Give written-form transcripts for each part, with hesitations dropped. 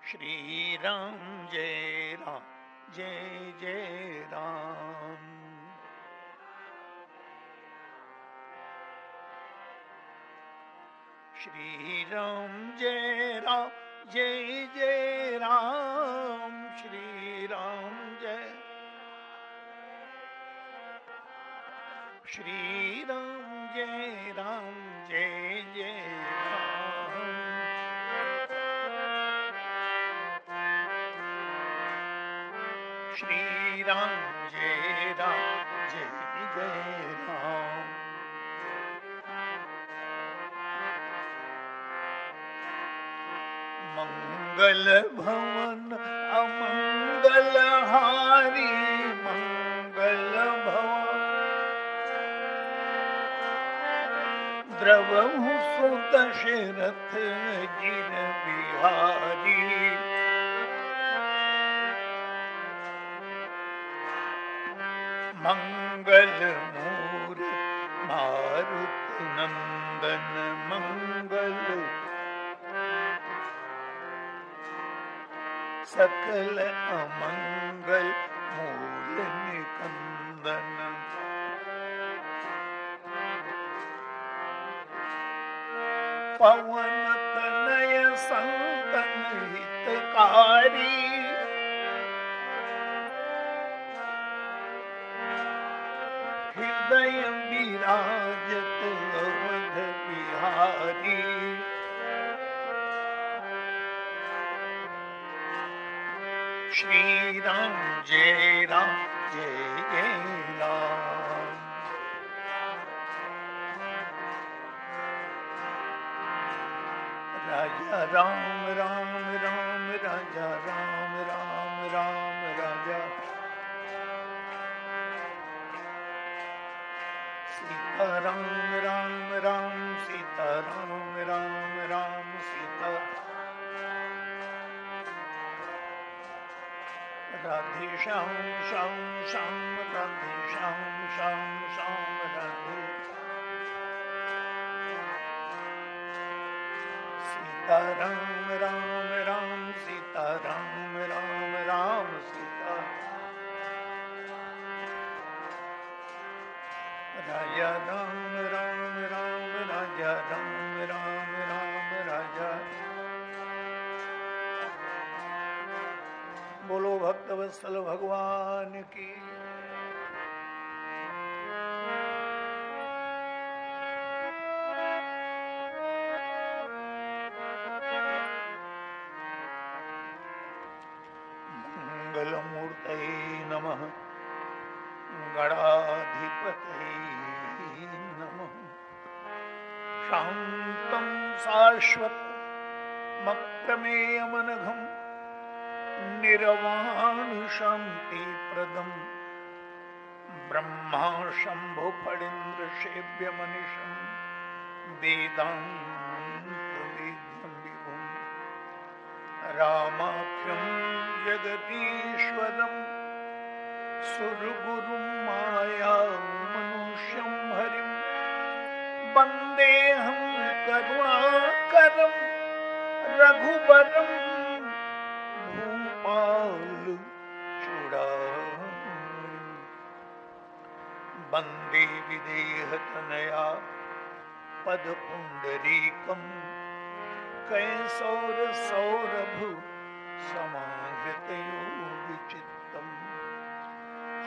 श्री राम जय राम जय जय राम। श्री राम जय राम जय जय राम। श्री राम जय श्री राम जय राम जय जय राम। श्री राम जय राम जय जय राम। मंगल भवन अमंगल हारी मंगल भवन द्रवहु सुत दशरथ जिन बिहारी। मंगल मूर्ति मारुति नंदन मंगल सकल अमंगल मूल निकंदन। पवन तनय संतन हितकारी। हृदय विराजत अवध बिहारी। श्री राम जय राम जय जय राम। राजा राम राम राम राजा राम राम राम राजा। सीता राम राम राम सीता राम राम राम सीता। राधे श्याम श्याम श्याम राधे श्याम श्याम श्याम राधे। सीता राम राम राम सीता राम राम राम सीता। राजा राम राम राम राजा राम राम राम राजा। बोलो भक्तवत्सल भगवान की। मंगलमूर्तये नमः गणाधिपतये नमः। शांतं शाश्वतमप्रमेयमनघम् निर्वाण शांति प्रदम ब्रह्मा शंभु फणीन्द्र सेव्य मनीषम वेदांत वेद्यम विभुम। रामाख्यं जगदीश्वरं सुरगुरुं माया मनुष्यं हरिं वन्देऽहं करुणाकरं रघुवरं भूपाल चूड़ामणि। वन्दे विदेहतनया पदपुण्डरीकं कैसौरसौरभ समाहृतयोगिचित्तम्।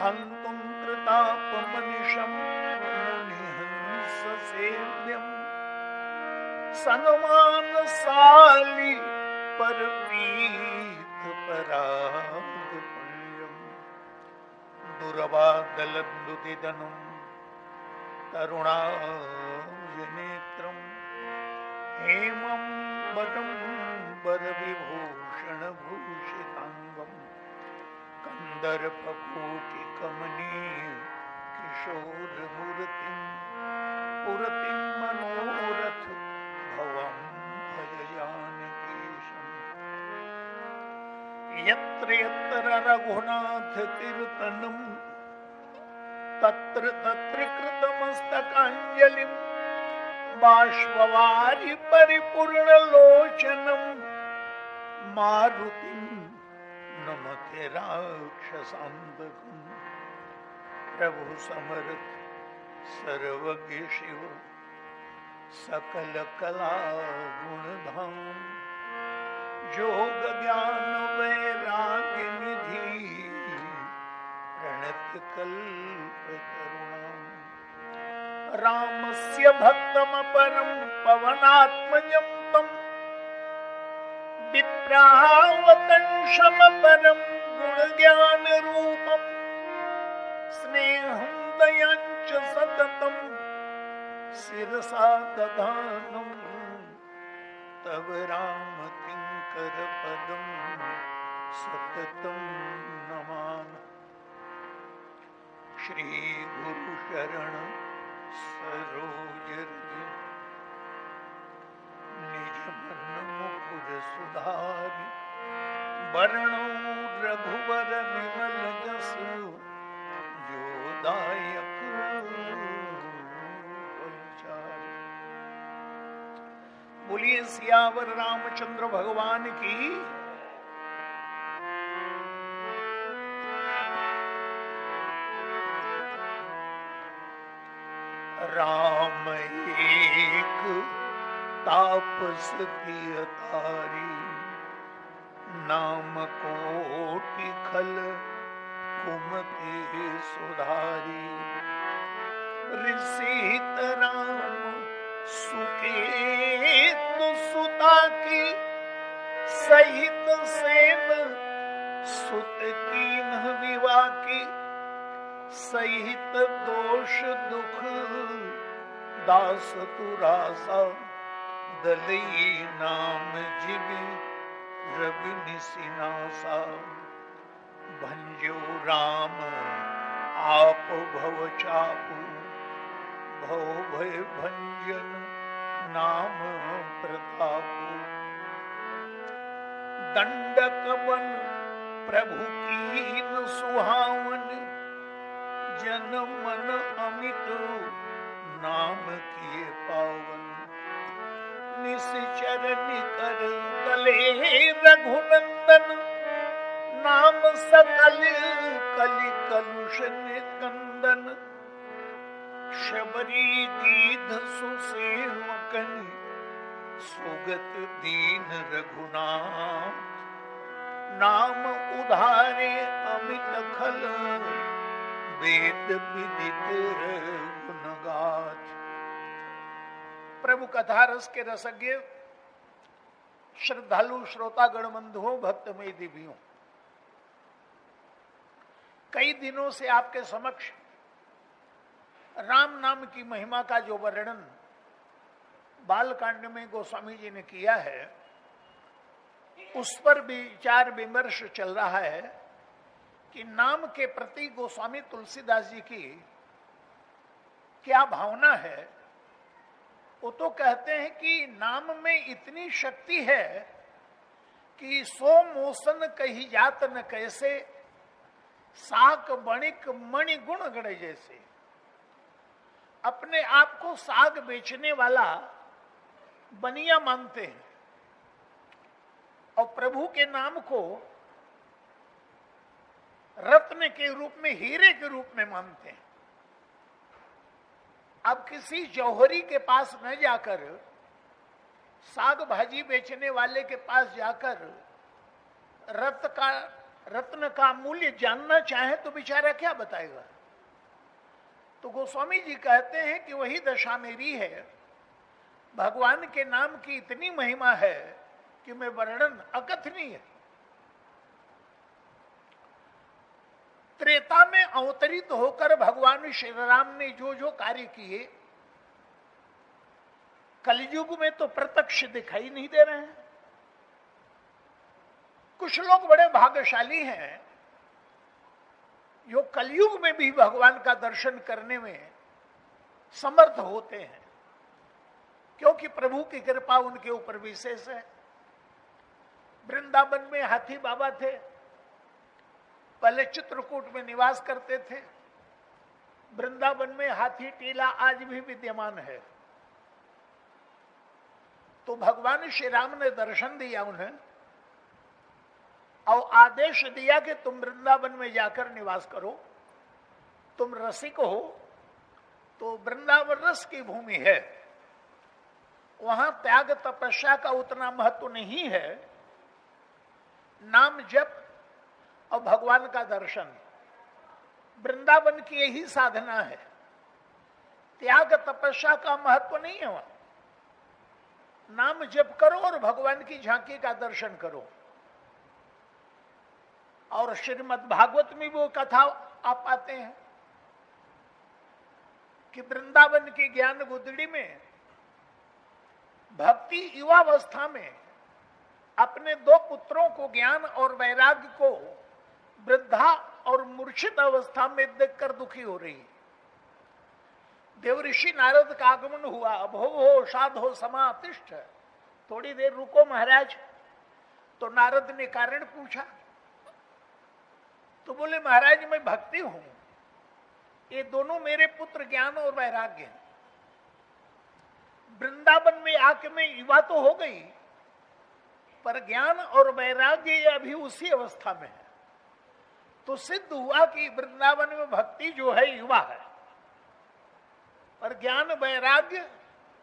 हन्तुं कृतापमनिशं मुनिहंससेव्यम् सन्मानशाली परपीत परागपुण्यम्। दुर्वादलद्युतितनुं करुणायनेत्रं हेमं वरं वरविभूषणभूषिताङ्गं कन्दर्पकोटिकमनीय किशोरमूर्तिं पुरतिं मनोरथ भवं भज जानकीशम्। यत्र यत्र रघुनाथ कीर्तनं तत्र तत्र कृतमस्तकाञ्जलिं बाष्पवारि परिपूर्णलोचनं मारुतिं नमते राक्षसांतकं। प्रभु समर्थ सर्वज्ञ शिव सकल कला गुणधाम। जोग ज्ञान वैराग्य निधि प्रणत कल्प करुणाम। रामस्य भक्तम परम पवनात्मजं तम। विप्रावतंशम परम गुण ज्ञान रूपम। स्नेहं दयञ्च सततं शिरसा दधानं। तव राम किंकर पदं सततं नमामि। श्री गुरु शरण सरोज रज। निज मन मुकुर सुधारि। वरणो रघुवर विमल जसु। जो दायक फलचारि। बोलिए सियावर रामचंद्र भगवान की। राम एक तापस की अतारी। नाम कोटि खल कुमति सुधारी। ऋषित राम सुकेत सुता की। सहित सेन सुत कीन्ह विवाह की। सहित दोष दुख दास तुरासा। दलई नाम जिमि रवि निसिनासा। भंजो राम आप भव चापू। भव भय भंजन नाम प्रतापू। दंडक बन प्रभु कीन सुहावन। जन मन अमित नाम किए पावन। निश्चर निकर तले रघुनंदन। नाम सकल कलि कलुष निकंदन। शबरी दीध सुसेवकन। सुगत दीन रघुनाथ। नाम उधारे अमित खल। वेद विदित गुणगाथ। प्रभु कथा रस के रसज्ञ श्रद्धालु श्रोतागण बंधुओं भक्तमय दिव्यों, कई दिनों से आपके समक्ष राम नाम की महिमा का जो वर्णन बालकांड में गोस्वामी जी ने किया है, उस पर विचार विमर्श चल रहा है कि नाम के प्रति गोस्वामी तुलसीदास जी की क्या भावना है। वो तो कहते हैं कि नाम में इतनी शक्ति है कि सो मोसन कही जात न कैसे। साक बणिक मणि गुण गण जैसे। अपने आप को साग बेचने वाला बनिया मानते हैं और प्रभु के नाम को रत्न के रूप में, हीरे के रूप में मानते हैं। अब किसी जौहरी के पास न जाकर, साग भाजी बेचने वाले के पास जाकर रत्न का मूल्य जानना चाहे तो बेचारा क्या बताएगा। तो गोस्वामी जी कहते हैं कि वही दशा मेरी है। भगवान के नाम की इतनी महिमा है कि मैं वर्णन अकथनीय है। त्रेता में अवतरित होकर भगवान श्री राम ने जो जो कार्य किए, कलयुग में तो प्रत्यक्ष दिखाई नहीं दे रहे हैं। कुछ लोग बड़े भाग्यशाली हैं जो कलयुग में भी भगवान का दर्शन करने में समर्थ होते हैं, क्योंकि प्रभु की कृपा उनके ऊपर विशेष है। वृंदावन में हाथी बाबा थे, पहले चित्रकूट में निवास करते थे। वृंदावन में हाथी टीला आज भी विद्यमान है। तो भगवान श्री राम ने दर्शन दिया उन्हें और आदेश दिया कि तुम वृंदावन में जाकर निवास करो, तुम रसिक हो, तो वृंदावन रस की भूमि है, वहां त्याग तपस्या का उतना महत्व नहीं है, नाम जप और भगवान का दर्शन वृंदावन की यही साधना है। त्याग तपस्या का महत्व नहीं है, वहां नाम जप करो और भगवान की झांकी का दर्शन करो। और श्रीमद् भागवत में वो कथा आप पाते हैं कि वृंदावन की ज्ञान गुदड़ी में भक्ति युवावस्था में अपने दो पुत्रों को ज्ञान और वैराग्य को वृद्धा और मूर्छित अवस्था में देखकर दुखी हो रही। देवऋषि नारद का आगमन हुआ, भो साधो समातिष्ठ, थोड़ी देर रुको महाराज। तो नारद ने कारण पूछा, तो बोले महाराज मैं भक्ति हूं, ये दोनों मेरे पुत्र ज्ञान और वैराग्य हैं। वृंदावन में आके मैं युवा तो हो गई, पर ज्ञान और वैराग्य ये अभी उसी अवस्था में है। तो सिद्ध हुआ कि वृंदावन में भक्ति जो है युवा है, पर ज्ञान वैराग्य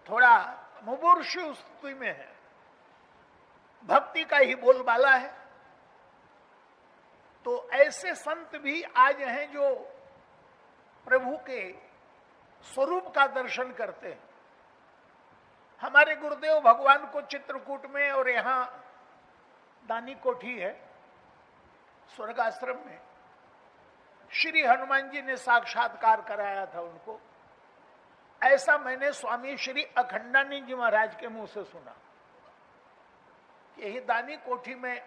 थोड़ा मुमूर्षु स्थिति में है, भक्ति का ही बोलबाला है। तो ऐसे संत भी आज हैं जो प्रभु के स्वरूप का दर्शन करते हैं। हमारे गुरुदेव भगवान को चित्रकूट में और यहां दानी कोठी है स्वर्गाश्रम में, श्री हनुमान जी ने साक्षात्कार कराया था उनको। ऐसा मैंने स्वामी श्री अखंडानंद जी महाराज के मुंह से सुना। यही दानी कोठी में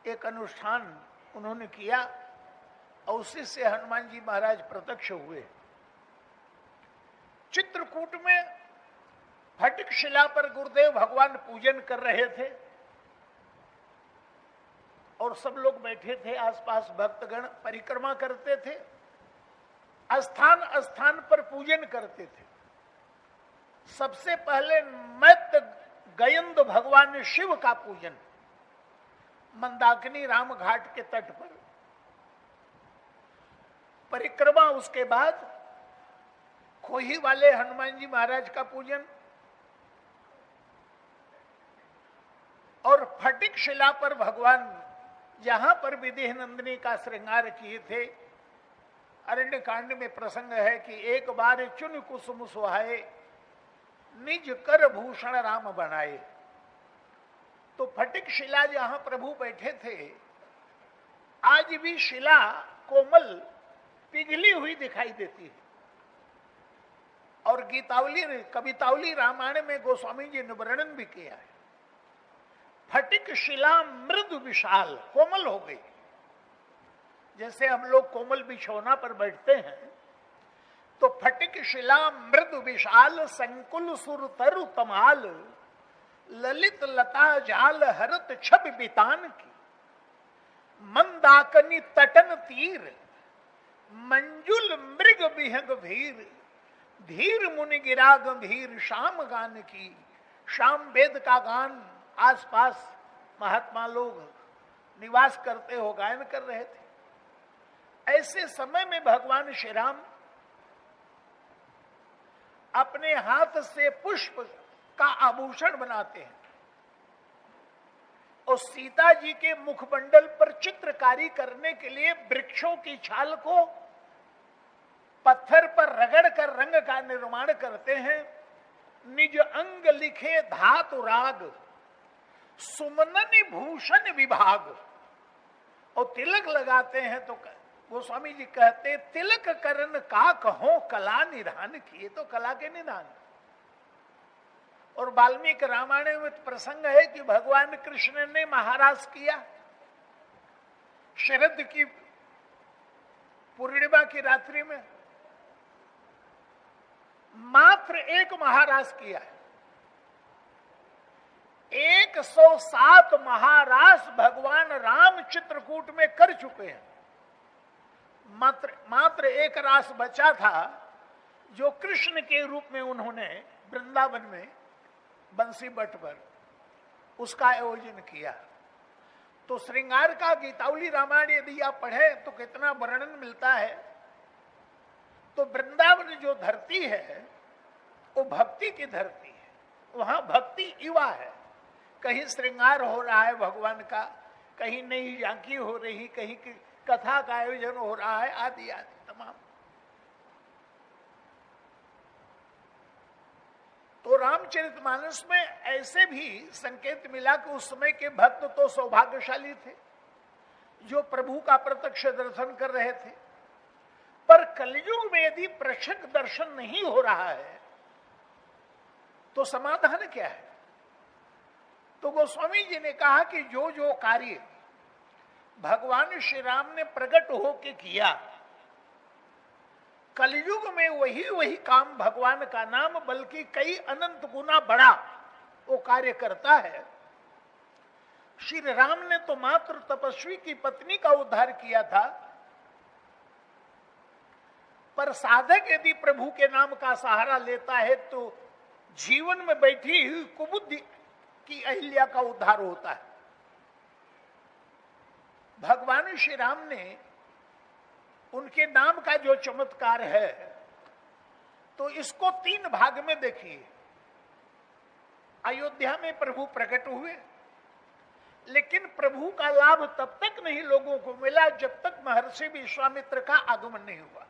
एक अनुष्ठान उन्होंने किया और उसी से हनुमान जी महाराज प्रत्यक्ष हुए। चित्रकूट में फटिक शिला पर गुरुदेव भगवान पूजन कर रहे थे और सब लोग बैठे थे आसपास, भक्तगण परिक्रमा करते थे, स्थान स्थान पर पूजन करते थे। सबसे पहले मैत्य गयंद भगवान शिव का पूजन मंदाकिनी राम घाट के तट पर, परिक्रमा, उसके बाद खोही वाले हनुमान जी महाराज का पूजन और फटिक शिला पर भगवान जहां पर विदेह नंदिनी का श्रृंगार किए थे। अरण्य कांड में प्रसंग है कि एक बार चुन कुसुम सुहाए, निज कर भूषण राम बनाए। तो फटिक शिला जहां प्रभु बैठे थे, आज भी शिला कोमल पिघली हुई दिखाई देती है। और गीतावली कवितावली रामायण में गोस्वामी जी ने वर्णन भी किया है, फटिक शिला मृदु विशाल, कोमल हो गई। जैसे हम लोग कोमल बिछौना पर बैठते हैं, तो फटिक शिला मृदु विशाल, संकुल सुर तरु तमाल, ललित लता जाल हरत छब बितान की, मंदाकनी तटन तीर, मंजुल मृग विहंग भीर, धीर मुनि गिरा गंभीर, शाम गान की। शाम वेद का गान आसपास महात्मा लोग निवास करते हो गायन कर रहे थे। ऐसे समय में भगवान श्री राम अपने हाथ से पुष्प का आभूषण बनाते हैं और सीता जी के मुखमंडल पर चित्रकारी करने के लिए वृक्षों की छाल को पत्थर पर रगड़ कर रंग का निर्माण करते हैं। निज अंग लिखे धातु राग, सुमननि भूषण विभाग, और तिलक लगाते हैं। तो गोस्वामी जी कहते, तिलक करन का कहो कला निधान की। ये तो कला के निधान। और वाल्मीकि रामायण में प्रसंग है कि भगवान कृष्ण ने महारास किया। शरद की पूर्णिमा की रात्रि में मात्र एक महारास किया है। 107 महारास भगवान राम चित्रकूट में कर चुके हैं। मात्र एक रास बचा था जो कृष्ण के रूप में उन्होंने वृंदावन में बंसी बट पर उसका आयोजन किया। तो श्रृंगार का गीतावली रामायण यदि आप पढ़े तो कितना वर्णन मिलता है। तो वृंदावन जो धरती है वो भक्ति की धरती है, वहां भक्ति युवा है। कहीं श्रृंगार हो रहा है भगवान का, कहीं नई झांकी हो रही, कहीं कथा का आयोजन हो रहा है, आदि आदि तमाम। तो रामचरितमानस में ऐसे भी संकेत मिला कि उस समय के भक्त तो सौभाग्यशाली थे जो प्रभु का प्रत्यक्ष दर्शन कर रहे थे। पर कलयुग में यदि प्रत्यक्ष दर्शन नहीं हो रहा है तो समाधान क्या है? तो गोस्वामी जी ने कहा कि जो जो कार्य भगवान श्री राम ने प्रकट होके किया, कलयुग में वही वही काम भगवान का नाम बल्कि कई अनंत गुना बड़ा वो कार्य करता है। श्री राम ने तो मात्र तपस्वी की पत्नी का उद्धार किया था, पर साधक यदि प्रभु के नाम का सहारा लेता है तो जीवन में बैठी हुई कुबुद्धि की अहिल्या का उद्धार होता है। भगवान श्री राम ने उनके नाम का जो चमत्कार है तो इसको 3 भाग में देखिए। अयोध्या में प्रभु प्रकट हुए, लेकिन प्रभु का लाभ तब तक नहीं लोगों को मिला जब तक महर्षि विश्वामित्र का आगमन नहीं हुआ।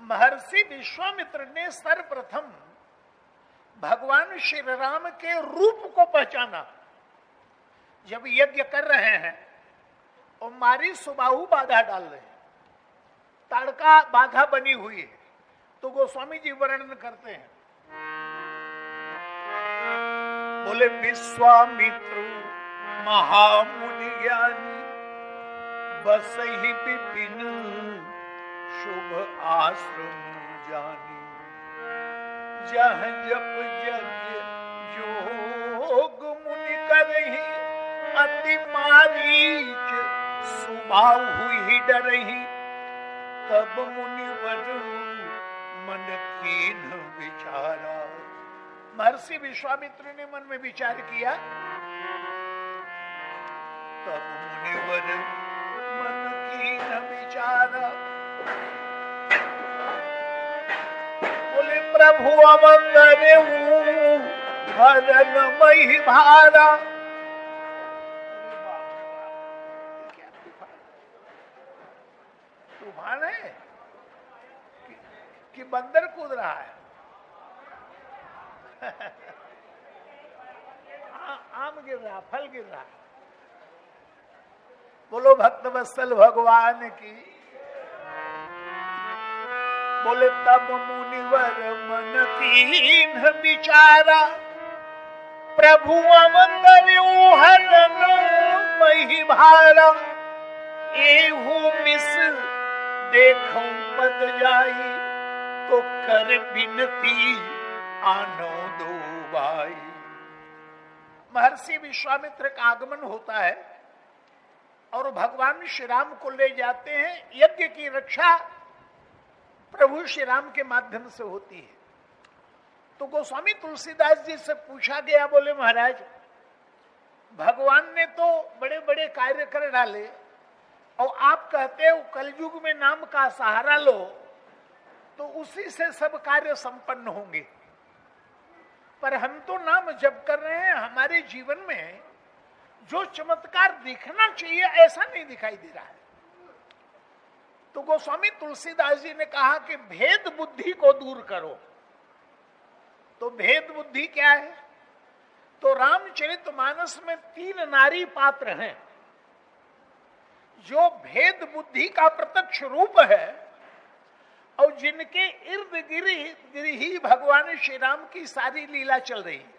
महर्षि विश्वामित्र ने सर्वप्रथम भगवान श्री राम के रूप को पहचाना। जब यज्ञ कर रहे हैं और मारी सुबाहु बाधा डाल रहे हैं, ताड़का बाधा बनी हुई है, तो गोस्वामी जी वर्णन करते हैं, बोले विश्वामित्र महामुनि ज्ञानी बस ही विपिन शुभ आश्रम जानी, जहाँ जप यज्ञ योग मुनि करही अति मारीच सुबाहु ही डरही, तब मुनिवर मन कीन विचारा। महर्षि विश्वामित्र ने मन में विचार किया, तब मुनिवर मन कीन विचारा। बोले प्रभु अवतरे हरन मही भारा। तूफान है कि बंदर कूद रहा है? आम गिर रहा, फल गिर रहा। बोलो भक्त वत्सल भगवान की। बोले तब मुनिवर मन कीन विचारा, प्रभु अवतर्यो हरन मही भारा। एहू मिस देखूं पद जाई, तो कर बिनती आनो दो भाई। महर्षि विश्वामित्र का आगमन होता है और भगवान श्री राम को ले जाते हैं। यज्ञ की रक्षा प्रभु श्री राम के माध्यम से होती है। तो गोस्वामी तुलसीदास जी से पूछा गया, बोले महाराज भगवान ने तो बड़े बड़े कार्य कर डाले और आप कहते हो कलयुग में नाम का सहारा लो तो उसी से सब कार्य संपन्न होंगे, पर हम तो नाम जप कर रहे हैं, हमारे जीवन में जो चमत्कार दिखना चाहिए ऐसा नहीं दिखाई दे रहा है। तो गोस्वामी तुलसीदास जी ने कहा कि भेद बुद्धि को दूर करो। तो भेद बुद्धि क्या है? तो रामचरितमानस में 3 नारी पात्र हैं जो भेद बुद्धि का प्रत्यक्ष रूप है और जिनके इर्द गिर्द ही भगवान श्री राम की सारी लीला चल रही है।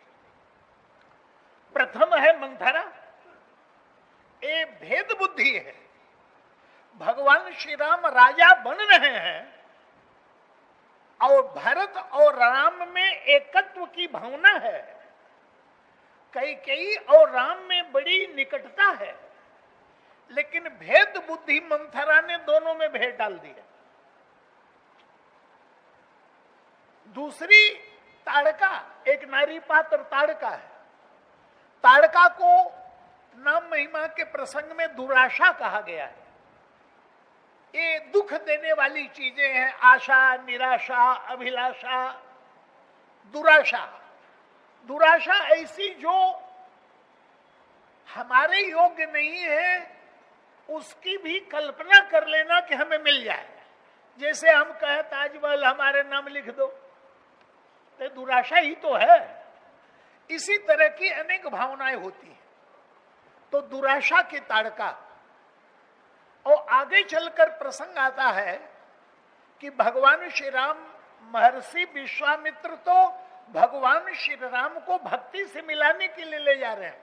प्रथम है मंथरा, ये भेद बुद्धि है। भगवान श्री राम राजा बन रहे हैं और भरत और राम में एकत्व की भावना है, कैकेयी और राम में बड़ी निकटता है, लेकिन भेद बुद्धि मंथरा ने दोनों में भेद डाल दिया। दूसरी ताड़का, एक नारी पात्र ताड़का है। ताड़का को नाम महिमा के प्रसंग में दुराशा कहा गया है। ये दुख देने वाली चीजें हैं, आशा, निराशा, अभिलाषा, दुराशा। दुराशा ऐसी जो हमारे योग्य नहीं है, उसकी भी कल्पना कर लेना कि हमें मिल जाए। जैसे हम कहें ताजमहल हमारे नाम लिख दो, तो दुराशा ही तो है। इसी तरह की अनेक भावनाएं होती हैं। तो दुराशा की ताड़का। और आगे चलकर प्रसंग आता है कि भगवान श्री राम, महर्षि विश्वामित्र तो भगवान श्री राम को भक्ति से मिलाने के लिए ले जा रहे हैं।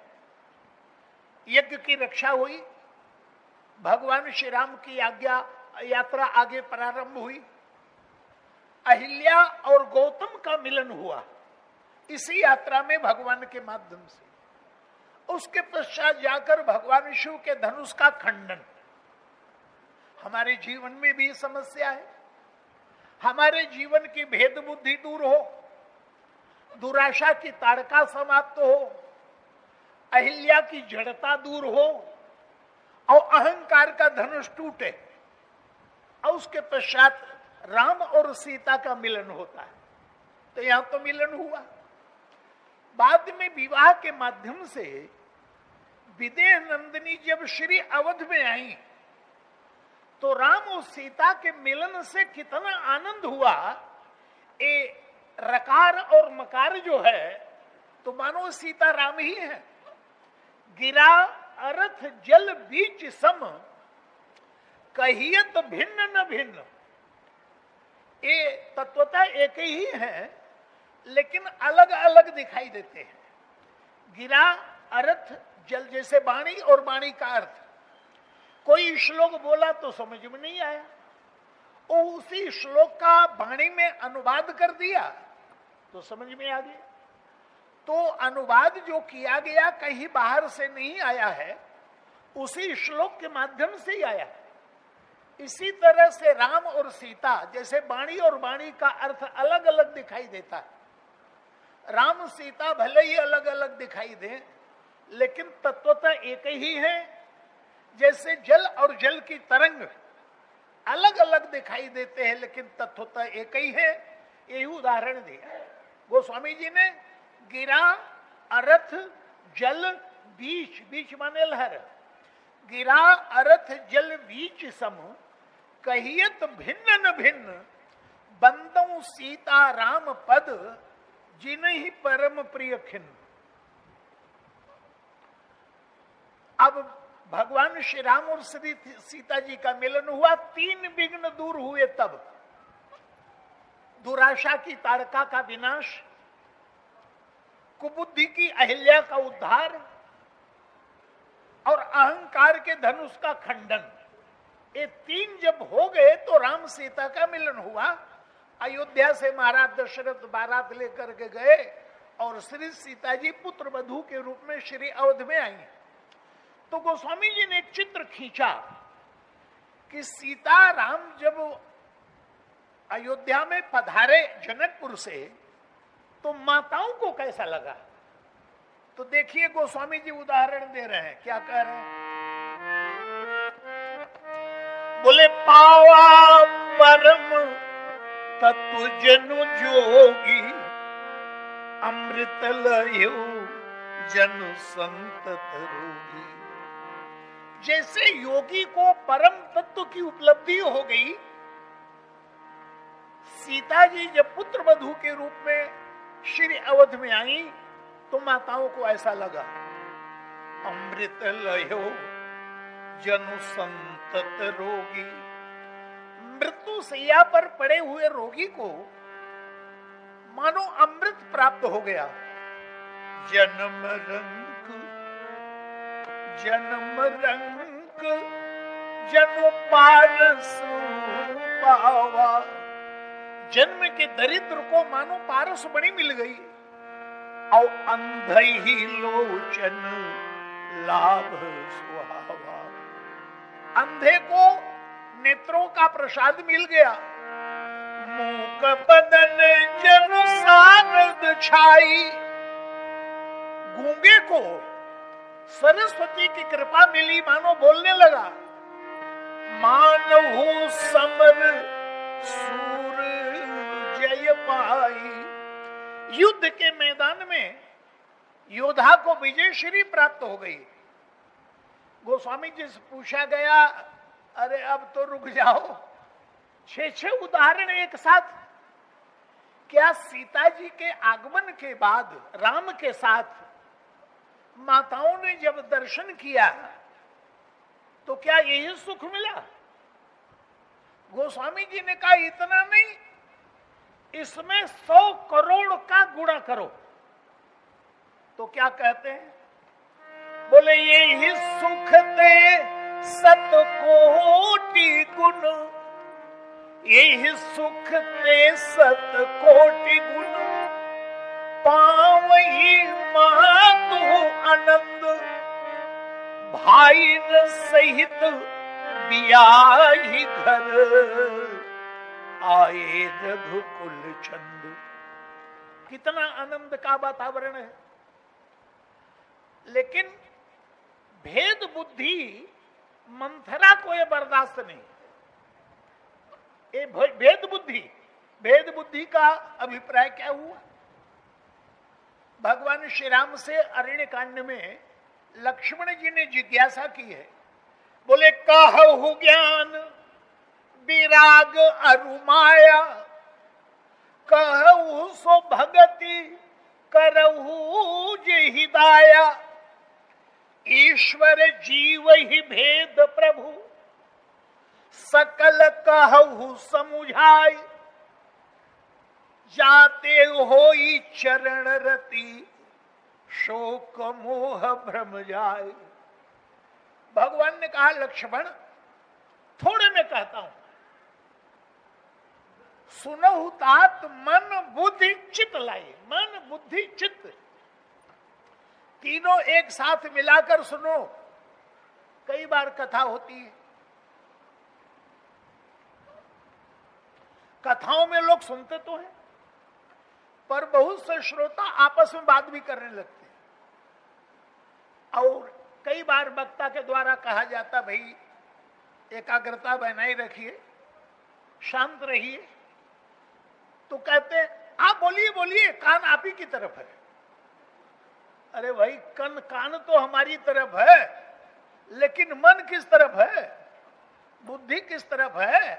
यज्ञ की रक्षा हुई, भगवान श्री राम की आज्ञा, यात्रा आगे प्रारंभ हुई, अहिल्या और गौतम का मिलन हुआ इसी यात्रा में भगवान के माध्यम से। उसके पश्चात जाकर भगवान शिव के धनुष का खंडन। हमारे जीवन में भी समस्या है, हमारे जीवन की भेद बुद्धि दूर हो, दुराशा की ताड़का समाप्त हो, अहिल्या की जड़ता दूर हो और अहंकार का धनुष टूटे, और उसके पश्चात राम और सीता का मिलन होता है। तो यहां तो मिलन हुआ। बाद में विवाह के माध्यम से विदेह नंदिनी जब श्री अवध में आई तो राम और सीता के मिलन से कितना आनंद हुआ। ये रकार और मकार जो है तो मानो सीता राम ही है। गिरा अर्थ जल बीच सम, कहियत भिन्न न भिन्न। ये तत्वता एक ही है लेकिन अलग अलग दिखाई देते हैं। गिरा अर्थ जल, जैसे वाणी और वाणी का अर्थ। कोई श्लोक बोला तो समझ में नहीं आया, और उसी श्लोक का वाणी में अनुवाद कर दिया तो समझ में आ गया। तो अनुवाद जो किया गया कहीं बाहर से नहीं आया है, उसी श्लोक के माध्यम से ही आया। इसी तरह से राम और सीता, जैसे वाणी और वाणी का अर्थ अलग अलग दिखाई देता है। राम सीता भले ही अलग अलग दिखाई दे लेकिन तत्वतः एक ही है। जैसे जल और जल की तरंग अलग अलग दिखाई देते हैं लेकिन तत्वतः एक ही है। यही उदाहरण दिया गोस्वामी जी ने। गिरा अर्थ जल बीच, बीच माने लहर। गिरा अर्थ जल बीच सम, कहियत भिन्न न भिन्न। बंदों सीता राम पद, जिन्हीं परम प्रिय खिन्न। अब भगवान श्री राम और श्री सीता जी का मिलन हुआ, 3 विघ्न दूर हुए। तब दुराशा की ताड़का का विनाश, कुबुद्धि की अहिल्या का उद्धार और अहंकार के धनुष का खंडन। ये 3 जब हो गए तो राम सीता का मिलन हुआ। अयोध्या से महाराज दशरथ बारात लेकर के गए और श्री सीता जी पुत्र वधू के रूप में श्री अवध में आई। तो गोस्वामी जी ने एक चित्र खींचा कि सीता राम जब अयोध्या में पधारे जनकपुर से तो माताओं को कैसा लगा। तो देखिए गोस्वामी जी उदाहरण दे रहे हैं, क्या कह रहे हैं। बोले पावा परम तत्व जनु जोगी, अमृत लयो जनु संतत रोगी। जैसे योगी को परम तत्व की उपलब्धि हो गई, सीता जी जब पुत्र वधू के रूप में श्री अवध में आई तो माताओं को ऐसा लगा। अमृत लयो जनु संतत रोगी। मृत्यु सैया पर पड़े हुए रोगी को मानो अमृत प्राप्त हो गया। जन्म रंग जन्म रंग जनु पारस पावा। जन्म के दरिद्र को मानो पारस बड़ी मिल गई। और अंध ही लोचन लाभ सुहावा। अंधे को नेत्रों का प्रसाद मिल गया। मूक बदन जनु सारद छाई। गूंगे को सरस्वती की कृपा मिली, मानो बोलने लगा। मानहु समर सूर जय पाई। युद्ध के मैदान में योद्धा को विजयश्री प्राप्त हो गई। गोस्वामी जी से पूछा गया, अरे अब तो रुक जाओ, 6 उदाहरण एक साथ। क्या सीता जी के आगमन के बाद राम के साथ माताओं ने जब दर्शन किया तो क्या यही सुख मिला? गोस्वामी जी ने कहा इतना नहीं, इसमें 100 करोड़ का गुणा करो। तो क्या कहते हैं? बोले यही सुख दे 7 गुण, यही सुख दे 7 गुण, पावही मातु आनंद, भाई न सहित बियाही घर, आए रघुकुल छंद। कितना आनंद का वातावरण है। लेकिन भेद बुद्धि मंथरा को यह बर्दाश्त नहीं। ये भेद बुद्धि का अभिप्राय क्या हुआ? भगवान श्री राम से अरण्य कांड में लक्ष्मण जी ने जिज्ञासा की है। बोले कहु ज्ञान विराग अरुमाया, कहु सो भगति करहु जेहि दाया, ईश्वर जीव ही भेद प्रभु, सकल कहु समुझाई, जाते होई चरण रति, शोक मोह भ्रम जाए। भगवान ने कहा लक्ष्मण थोड़े में कहता हूं, सुनहु तात मन बुद्धि चित्त लाई। मन बुद्धि चित्त तीनों एक साथ मिलाकर सुनो। कई बार कथा होती है, कथाओं में लोग सुनते तो हैं, पर बहुत से श्रोता आपस में बात भी करने लगते हैं। और कई बार वक्ता के द्वारा कहा जाता, भाई एकाग्रता बनाए रखिए, शांत रहिए। तो कहते हैं आप बोलिए बोलिए, कान आप ही की तरफ है। अरे भाई कान तो हमारी तरफ है, लेकिन मन किस तरफ है? बुद्धि किस तरफ है?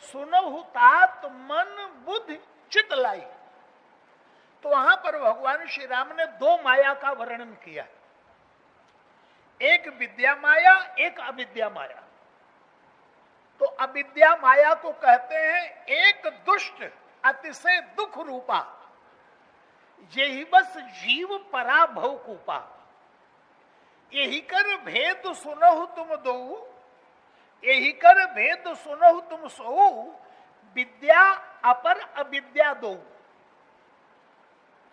सुनहु तात मन बुद्धि चित्त लाई। तो वहां पर भगवान श्री राम ने 2 माया का वर्णन किया, एक विद्या माया, एक अविद्या माया। तो अविद्या माया को कहते हैं एक दुष्ट अतिशय दुख रूपा, यही बस जीव परा भव कूपा। यही कर भेद सुनहु तुम दो, यही कर भेद सुनहु तुम सो, विद्या अपर अविद्या दो।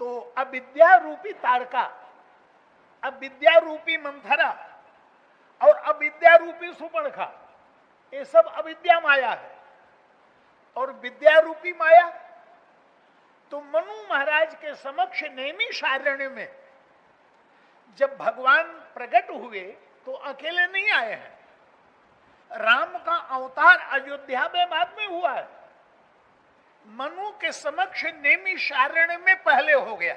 तो अविद्या रूपी ताड़का, अविद्या रूपी मंथरा और अविद्या रूपी सुपर्णखा, ये सब अविद्या माया है। और विद्या रूपी माया तो मनु महाराज के समक्ष नैमिषारण्य में जब भगवान प्रकट हुए तो अकेले नहीं आए हैं। राम का अवतार अयोध्या में बाद में हुआ है। मनु के समक्ष नैमिषारण्य में पहले हो गया।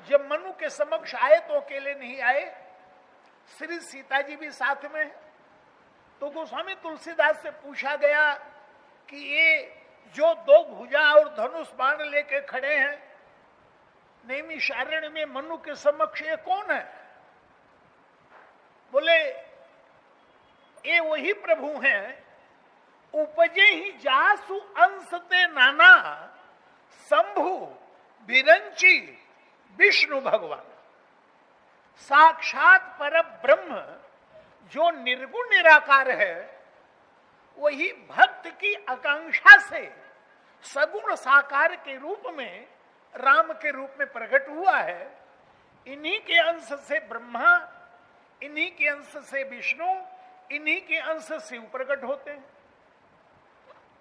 जब मनु के समक्ष आए तो अकेले नहीं आए, श्री सीता जी भी साथ में। तो गोस्वामी तुलसीदास से पूछा गया कि ये जो 2 भुजा और धनुष बाण लेके खड़े हैं नैमिषारण्य में मनु के समक्ष, ये कौन है? बोले ये वही प्रभु हैं, उपजे ही जासु अंश ते नाना, शंभु विरंची विष्णु भगवान। साक्षात पर ब्रह्म जो निर्गुण निराकार है, वही भक्त की आकांक्षा से सगुण साकार के रूप में राम के रूप में प्रकट हुआ है। इन्हीं के अंश से ब्रह्मा, इन्हीं के अंश से विष्णु, इन्हीं के अंश से शिव प्रकट होते हैं।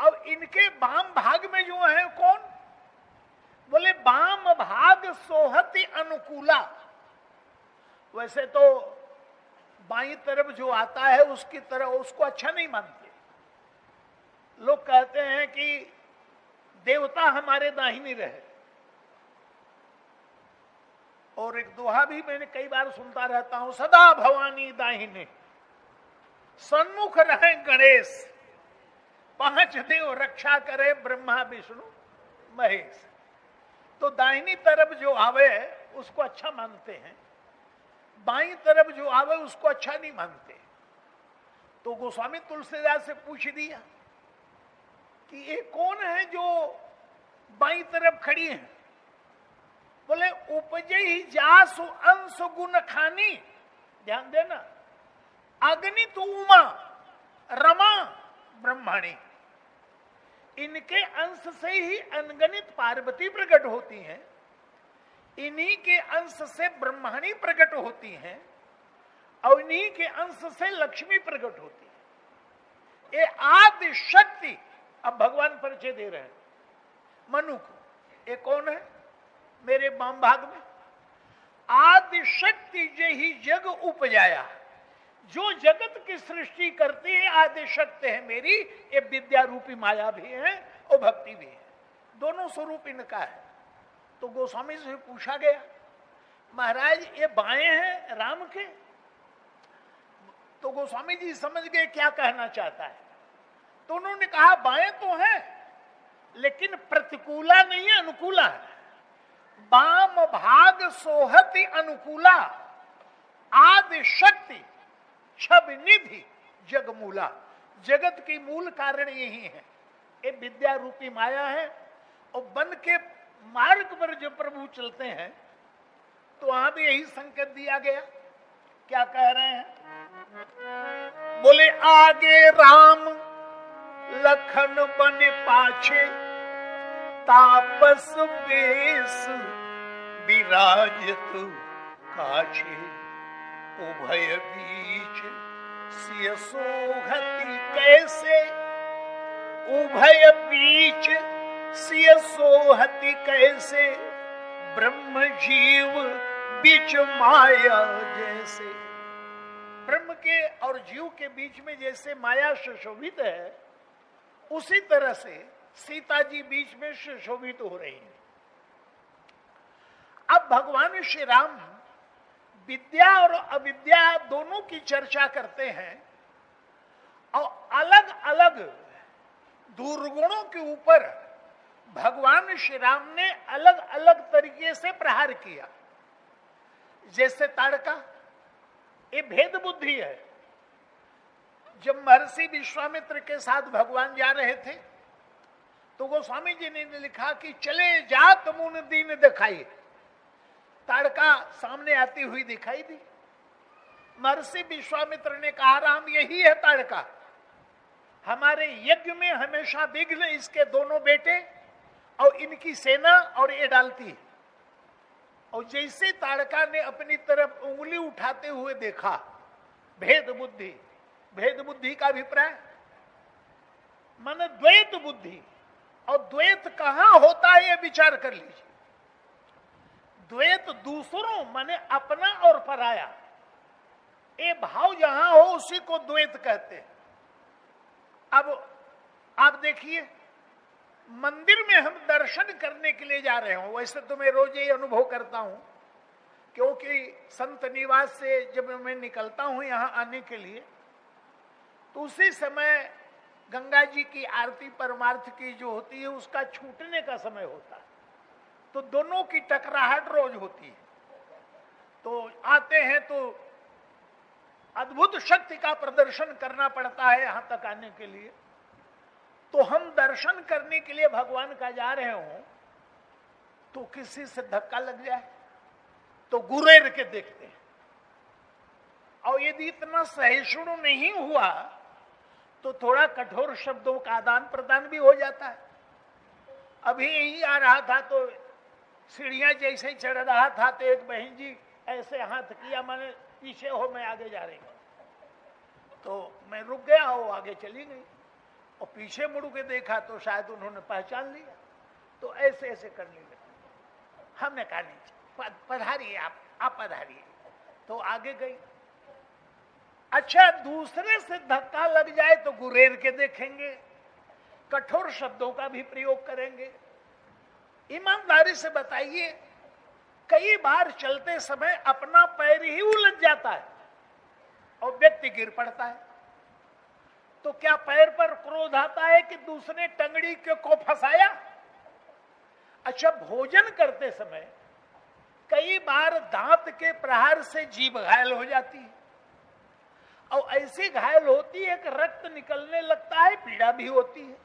अब इनके वाम भाग में जो है कौन? बोले वाम भाग सोहति अनुकूला। वैसे तो बाईं तरफ जो आता है उसकी तरफ उसको अच्छा नहीं मानते। लोग कहते हैं कि देवता हमारे दाहिनी रहे। और एक दोहा भी मैंने कई बार सुनता रहता हूं, सदा भवानी दाहिने, सन्मुख रहे गणेश, पांच देव रक्षा करे ब्रह्मा विष्णु महेश। तो दाहिनी तरफ जो आवे उसको अच्छा मानते हैं, बाईं तरफ जो आवे उसको अच्छा नहीं मानते। तो गोस्वामी तुलसीदास से पूछ दिया कि ये कौन है जो बाईं तरफ खड़ी है? बोले उपजे ही जासु अंश गुण खानी, ध्यान देना, अग्नि तो उमा रमा ब्रह्माणी, इनके अंश से ही अनगणित पार्वती प्रकट होती हैं, इन्हीं के अंश से ब्रह्माणी प्रकट होती हैं और इन्हीं के अंश से लक्ष्मी प्रकट होती है। ये आदि शक्ति, अब भगवान परिचय दे रहे हैं मनु को। ये कौन है? मेरे वाम भाग में आदि शक्ति जे ही जग उपजाया, जो जगत की सृष्टि करती है आदि शक्ति है मेरी। ये विद्या रूपी माया भी है और भक्ति भी है, दोनों स्वरूप इनका है। तो गोस्वामी से पूछा गया, महाराज ये बाएं हैं राम के? तो गोस्वामी जी समझ गए क्या कहना चाहता है। तो उन्होंने कहा बाएं तो है लेकिन प्रतिकूला नहीं है, अनुकूला है। वाम भाग सोहति अनुकूला, आदि शक्ति छब निधि जगमूला। जगत की मूल कारण यही है, ये विद्या रूपी माया है। और बन के मार्ग पर जो प्रभु चलते हैं तो वहां भी यही संकेत दिया गया। क्या कह रहे हैं? बोले आगे राम लखन बने पाछे, तापस वेश विराजत काछे, उभय बीच सिय सोहति कैसे, उभय बीच सिय सोहति कैसे, ब्रह्म जीव बीच माया जैसे। ब्रह्म के और जीव के बीच में जैसे माया सुशोभित है, उसी तरह से सीता जी बीच में सुशोभित हो रही है। अब भगवान श्री राम विद्या और अविद्या दोनों की चर्चा करते हैं और अलग अलग दुर्गुणों के ऊपर भगवान श्री राम ने अलग अलग तरीके से प्रहार किया। जैसे ताड़का, ये भेद बुद्धि है। जब महर्षि विश्वामित्र के साथ भगवान जा रहे थे तो गोस्वामी जी ने लिखा कि चले जात मुन दीन दिखाई। ताड़का सामने आती हुई दिखाई दी। महर्षि विश्वामित्र ने कहा राम यही है ताड़का, हमारे यज्ञ में हमेशा विघ्न इसके दोनों बेटे और इनकी सेना और ये डालती है। और जैसे ताड़का ने अपनी तरफ उंगली उठाते हुए देखा, भेद बुद्धि, भेद बुद्धि का अभिप्राय माने द्वैत बुद्धि। और द्वैत कहां होता है ये विचार कर लीजिए। द्वैत दूसरों माने अपना और पराया, ये भाव जहां हो उसी को द्वैत कहते हैं। अब आप देखिए, मंदिर में हम दर्शन करने के लिए जा रहे हो, वैसे तो मैं रोज ये अनुभव करता हूं, क्योंकि संत निवास से जब मैं निकलता हूं यहां आने के लिए तो उसी समय गंगा जी की आरती परमार्थ की जो होती है उसका छूटने का समय होता है। तो दोनों की टकराहट रोज होती है। तो आते हैं तो अद्भुत शक्ति का प्रदर्शन करना पड़ता है यहां तक आने के लिए। तो हम दर्शन करने के लिए भगवान का जा रहे हो तो किसी से धक्का लग जाए तो गुरेर के देखते हैं। और यदि इतना सहिष्णु नहीं हुआ तो थोड़ा कठोर शब्दों का आदान प्रदान भी हो जाता है। अभी यही आ रहा था तो सीढ़ियां जैसे ही चढ़ रहा था तो एक बहन जी ऐसे हाथ किया, मैंने पीछे हो मैं आगे जा रही हूं। तो मैं रुक गया, वो आगे चली गई और पीछे मुड़ के देखा तो शायद उन्होंने पहचान लिया। तो ऐसे ऐसे करने लगे। हमने कहा नहीं, पधारिए आप पधारिए। तो आगे गई। अच्छा, दूसरे से धक्का लग जाए तो गुरेर के देखेंगे, कठोर शब्दों का भी प्रयोग करेंगे। ईमानदारी से बताइए, कई बार चलते समय अपना पैर ही उलझ जाता है और व्यक्ति गिर पड़ता है, तो क्या पैर पर क्रोध आता है कि दूसरे टंगड़ी को फंसाया? अच्छा, भोजन करते समय कई बार दांत के प्रहार से जीभ घायल हो जाती है, और ऐसी घायल होती है कि रक्त निकलने लगता है, पीड़ा भी होती है।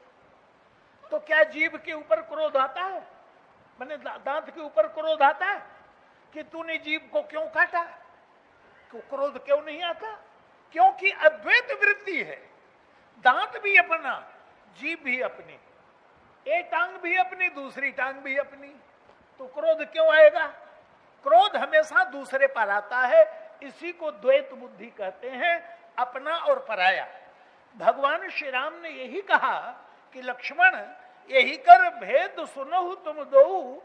तो क्या जीभ के ऊपर क्रोध आता है, मैंने दांत के ऊपर क्रोध आता है कि तूने जीभ को क्यों काटा? क्रोध क्यों नहीं आता? क्योंकि अद्वैत वृत्ति है, दांत भी अपना, जीभ भी अपनी, एक टांग भी अपनी, दूसरी टांग भी अपनी, तो क्रोध क्यों आएगा? क्रोध हमेशा दूसरे पर आता है, इसी को द्वैत बुद्धि कहते हैं, अपना और पराया। भगवान श्री राम ने यही कहा कि लक्ष्मण, यही कर भेद सुनहु तुम दो,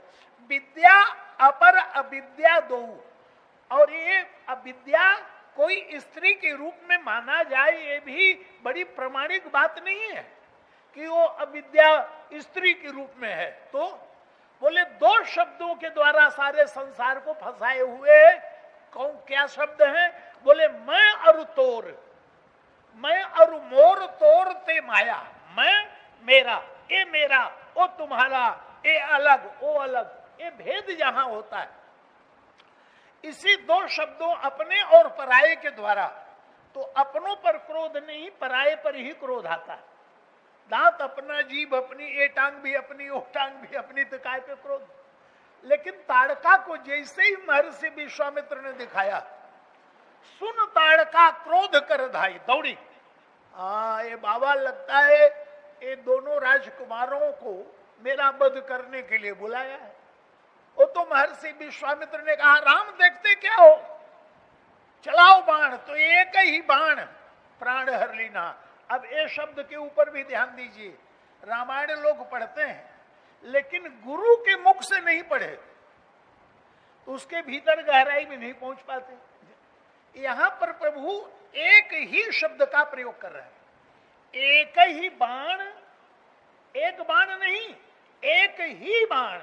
विद्या अपर अविद्या दो। और ये अविद्या कोई स्त्री के रूप में माना जाए, ये भी बड़ी प्रमाणिक बात नहीं है कि वो अविद्या स्त्री के रूप में है। तो बोले दो शब्दों के द्वारा सारे संसार को फंसाए हुए कौन, क्या शब्द हैं? बोले मैं और तोर, मैं और मोर तोर ते माया, मैं मेरा, ये मेरा, वो तुम्हारा, ये अलग, वो अलग, ये भेद जहां होता है इसी दो शब्दों अपने और पराये के द्वारा, तो अपनों पर क्रोध नहीं, पराये पर ही क्रोध आता है। दांत अपना, जीभ अपनी, ये टांग भी अपनी, वो टांग भी अपनी, तो काय पे क्रोध? लेकिन ताड़का को जैसे ही महर्षि विश्वामित्र ने दिखाया, सुन ताड़का क्रोध कर धाई, दौड़ी। ये बाबा लगता है ये दोनों राजकुमारों को मेरा वध करने के लिए बुलाया है। वो तो महर्षि विश्वामित्र ने कहा, राम देखते क्या हो, चलाओ बाण। तो एक ही बाण प्राण हर लीना। अब ये शब्द के ऊपर भी ध्यान दीजिए, रामायण लोग पढ़ते हैं लेकिन गुरु के मुख से नहीं पढ़े तो उसके भीतर गहराई में नहीं पहुंच पाते। यहां पर प्रभु एक ही शब्द का प्रयोग कर रहे हैं, एक ही बाण, एक बाण नहीं, एक ही बाण,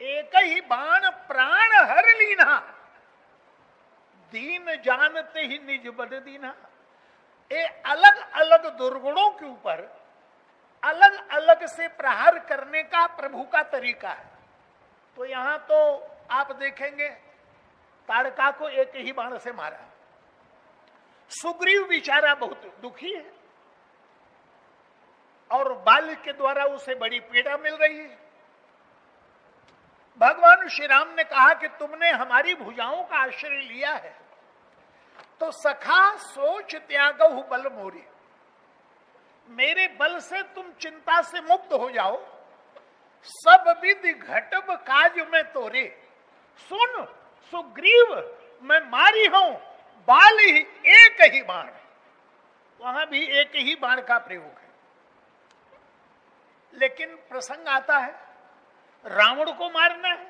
एक ही बाण प्राण हर लीना, दीन जानते ही निज बद दीना। ये अलग अलग दुर्गुणों के ऊपर अलग अलग से प्रहार करने का प्रभु का तरीका है। तो यहां तो आप देखेंगे ताड़का को एक ही बाण से मारा। सुग्रीव बेचारा बहुत दुखी है और बाल के द्वारा उसे बड़ी पीड़ा मिल रही है। भगवान श्री राम ने कहा कि तुमने हमारी भुजाओं का आश्रय लिया है तो सखा सोच त्यागहु बल मोरी, मेरे बल से तुम चिंता से मुक्त हो जाओ। सब विधि घटब काज में तोरे, सुन सुग्रीव मैं मारी हूं बाल ही एक ही बाण। वहां भी एक ही बाण का प्रयोग है, लेकिन प्रसंग आता है रावण को मारना है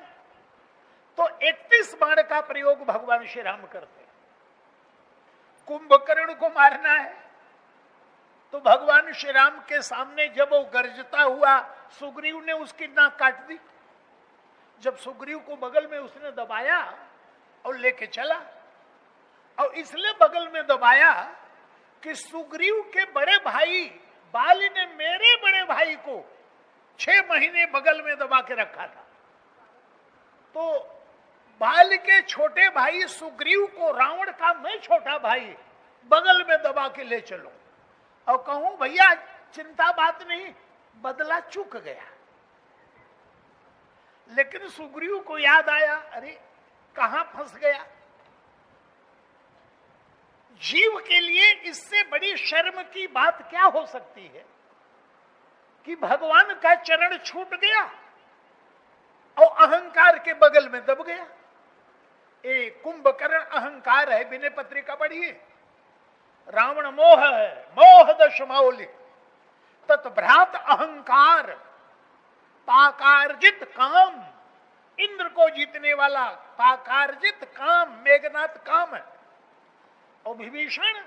तो 31 बाण का प्रयोग भगवान श्री राम करते हैं। कुंभकर्ण को मारना है तो भगवान श्री राम के सामने जब वो गर्जता हुआ सुग्रीव ने उसकी नाक काट दी। जब सुग्रीव को बगल में उसने दबाया और लेके चला, और इसलिए बगल में दबाया कि सुग्रीव के बड़े भाई बाली ने मेरे बड़े भाई को 6 महीने बगल में दबा के रखा था। तो बाल के छोटे भाई सुग्रीव को रावण का मैं छोटा भाई बगल में दबा के ले चलो और कहूं भैया चिंता बात नहीं, बदला चूक गया। लेकिन सुग्रीव को याद आया, अरे कहां फंस गया। जीव के लिए इससे बड़ी शर्म की बात क्या हो सकती है कि भगवान का चरण छूट गया और अहंकार के बगल में दब गया। ये कुंभकर्ण अहंकार है, विनय पत्रिका पढ़िए। रावण मोह है, मोह दश मौलिक तत्भ्रात अहंकार पाकारजित काम, इंद्र को जीतने वाला पाकारजित काम मेघनाथ काम है। और विभीषण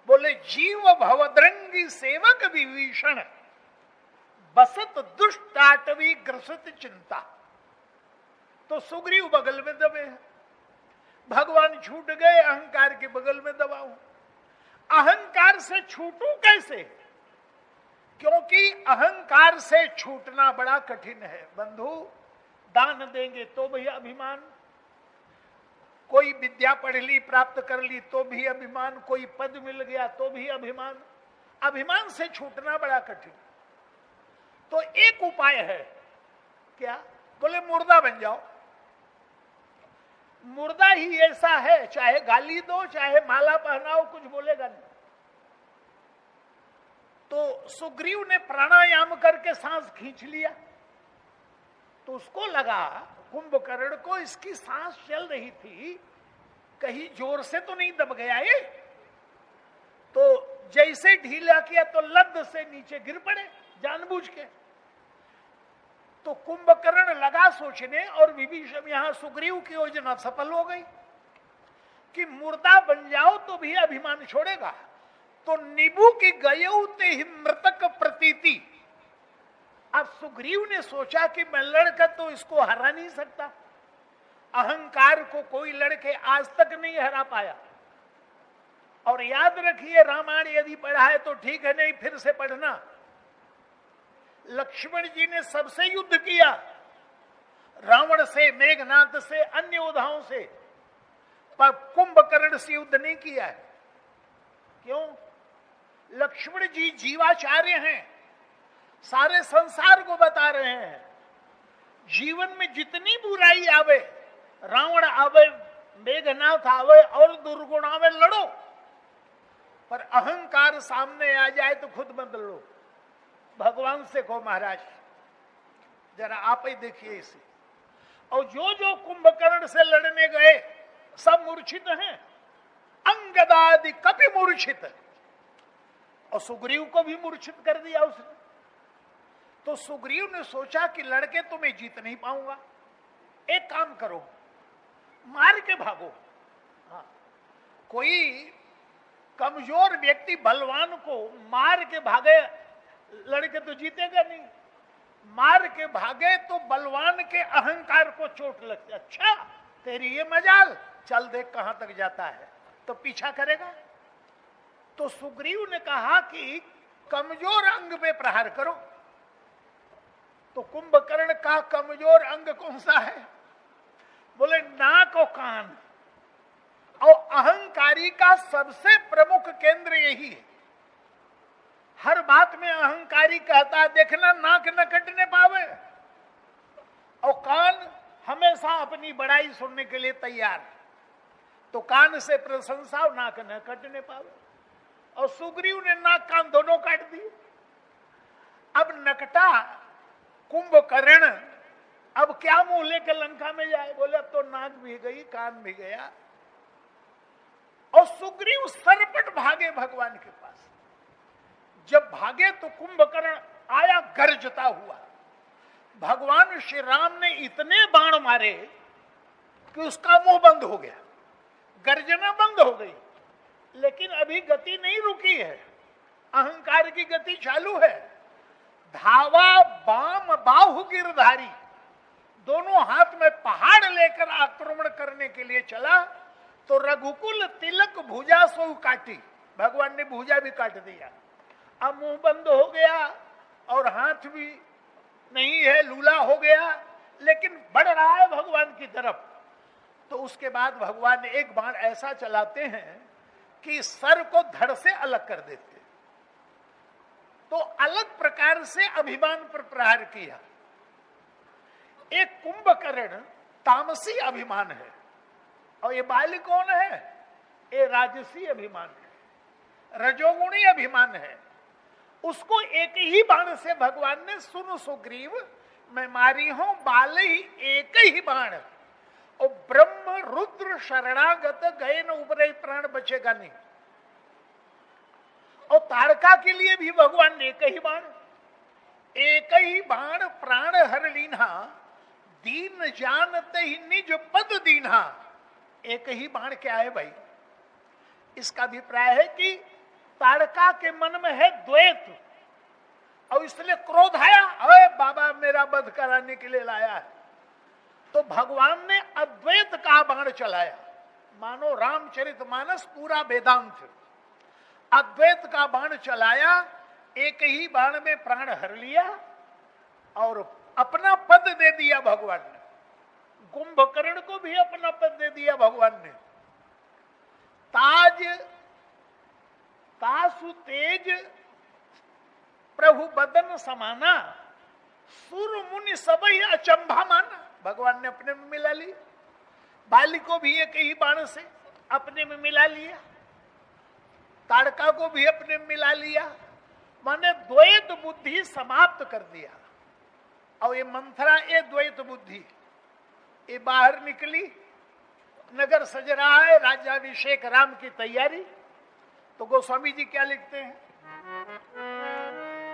बोले जीव भवद्रंगी सेवक विभीषण बसत दुष्टाटवी ग्रसित चिंता। तो सुग्रीव बगल में दबे हैं, भगवान छूट गए, अहंकार के बगल में दबा हूं। अहंकार से छूटूं कैसे? क्योंकि अहंकार से छूटना बड़ा कठिन है बंधु। दान देंगे तो भी अभिमान, कोई विद्या पढ़ ली प्राप्त कर ली तो भी अभिमान, कोई पद मिल गया तो भी अभिमान। अभिमान से छूटना बड़ा कठिन। तो एक उपाय है, क्या? बोले मुर्दा बन जाओ। मुर्दा ही ऐसा है, चाहे गाली दो चाहे माला पहनाओ कुछ बोलेगा नहीं। तो सुग्रीव ने प्राणायाम करके सांस खींच लिया, तो उसको लगा कुंभकर्ण को इसकी सांस चल रही थी, कहीं जोर से तो नहीं दब गया ये। तो जैसे ढीला किया तो लद से नीचे गिर पड़े जानबूझ के। तो कुंभकर्ण लगा सोचने, और विभीषण यहां सुग्रीव की योजना सफल हो गई कि मुर्दा बन जाओ तो भी अभिमान छोड़ेगा। तो निबू की गयौते ही मृतक प्रतीति। अब सुग्रीव ने सोचा कि मैं लड़कर तो इसको हरा नहीं सकता, अहंकार को कोई लड़के आज तक नहीं हरा पाया। और याद रखिए, रामायण यदि पढ़ा है तो ठीक है, नहीं फिर से पढ़ना। लक्ष्मण जी ने सबसे युद्ध किया, रावण से, मेघनाथ से, अन्य योद्धाओं से, पर कुंभकर्ण से युद्ध नहीं किया है। क्यों? लक्ष्मण जी जीवाचार्य हैं, सारे संसार को बता रहे हैं जीवन में जितनी बुराई आवे, रावण आवे, मेघनाथ आवे और दुर्गुण आवे, लड़ो, पर अहंकार सामने आ जाए तो खुद मत लड़ो। भगवान से कहो महाराज जरा आप ही देखिए इसे। और जो जो कुंभकर्ण से लड़ने गए सब मूर्छित हैं, अंगदादि कपि मूर्छित, और सुग्रीव को भी मूर्छित कर दिया उसने। तो सुग्रीव ने सोचा कि लड़के तो मैं जीत नहीं पाऊंगा, एक काम करो मार के भागो। हाँ, कोई कमजोर व्यक्ति बलवान को मार के भागे, लड़के तो जीतेगा नहीं। मार के भागे तो बलवान के अहंकार को चोट लगती। अच्छा तेरी ये मजाल, चल देख कहां तक जाता है, तो पीछा करेगा। तो सुग्रीव ने कहा कि कमजोर अंग पे प्रहार करो। तो कुंभकर्ण का कमजोर अंग कौन सा है? बोले नाक और कान। और अहंकारी का सबसे प्रमुख केंद्र यही है। हर बात में अहंकारी कहता है देखना नाक न कटने पावे, और कान हमेशा अपनी बड़ाई सुनने के लिए तैयार। तो कान से प्रशंसा और नाक न कटने पावे। और सुग्रीव ने नाक कान दोनों काट दिए। अब नकटा कुंभकर्ण अब क्या मुंह लेकर लंका में जाए? बोले अब तो नाक भी गई, कान भी गया। और सुग्रीव सरपट भागे भगवान के पास। जब भागे तो कुंभकर्ण आया गर्जता हुआ। भगवान श्री राम ने इतने बाण मारे कि उसका मुंह बंद हो गया, गर्जना बंद हो गई। लेकिन अभी गति नहीं रुकी है, अहंकार की गति चालू है। धावा बाम बाहु गिरधारी, दोनों हाथ में पहाड़ लेकर आक्रमण करने के लिए चला। तो रघुकुल तिलक भुजा सो काटी, भगवान ने भुजा भी काट दिया। अब मुंह बंद हो गया और हाथ भी नहीं है, लूला हो गया, लेकिन बढ़ रहा है भगवान की तरफ। तो उसके बाद भगवान ने एक बाण ऐसा चलाते हैं कि सर को धड़ से अलग कर देते। तो अलग प्रकार से अभिमान पर प्रहार किया। एक कुंभकर्ण तामसी अभिमान है, और ये बाली कौन है? ये राजसी अभिमान है, रजोगुणी अभिमान है। उसको एक ही बाण से भगवान ने, सुन सुग्रीव मैं मारी हूं बाल ही एक ही बाण, और ब्रह्म रुद्र शरणागत गए न उबरे प्राण बचेगा नहीं। और तारका के लिए भी भगवान ने एक ही बाण प्राण हर लीना दीन जानते ही निज पद दीन्हा। एक ही बाण क्या है भाई? इसका अभिप्राय है कि ताड़का के मन में है द्वैत और इसलिए क्रोध आया, अरे बाबा मेरा वध कराने के लिए लाया है। तो भगवान ने अद्वैत का बाण चलाया, मानो रामचरितमानस पूरा वेदांत। अद्वैत का बाण चलाया, एक ही बाण में प्राण हर लिया और अपना पद दे दिया भगवान ने। कुंभकर्ण को भी अपना पद दे दिया भगवान ने। तासु तेज प्रभु बदन समाना, सुर मुनि सबई अचंभा माना। भगवान ने अपने में मिला ली। बाली को भी एक ही बाण से अपने में मिला लिया, ताड़का को भी अपने में मिला लिया, माने द्वैत बुद्धि समाप्त कर दिया। और ये मंथरा, ये द्वैत बुद्धि, ये बाहर निकली, नगर सज रहा है, राज्याभिषेक राम की तैयारी। तो गोस्वामी जी क्या लिखते हैं?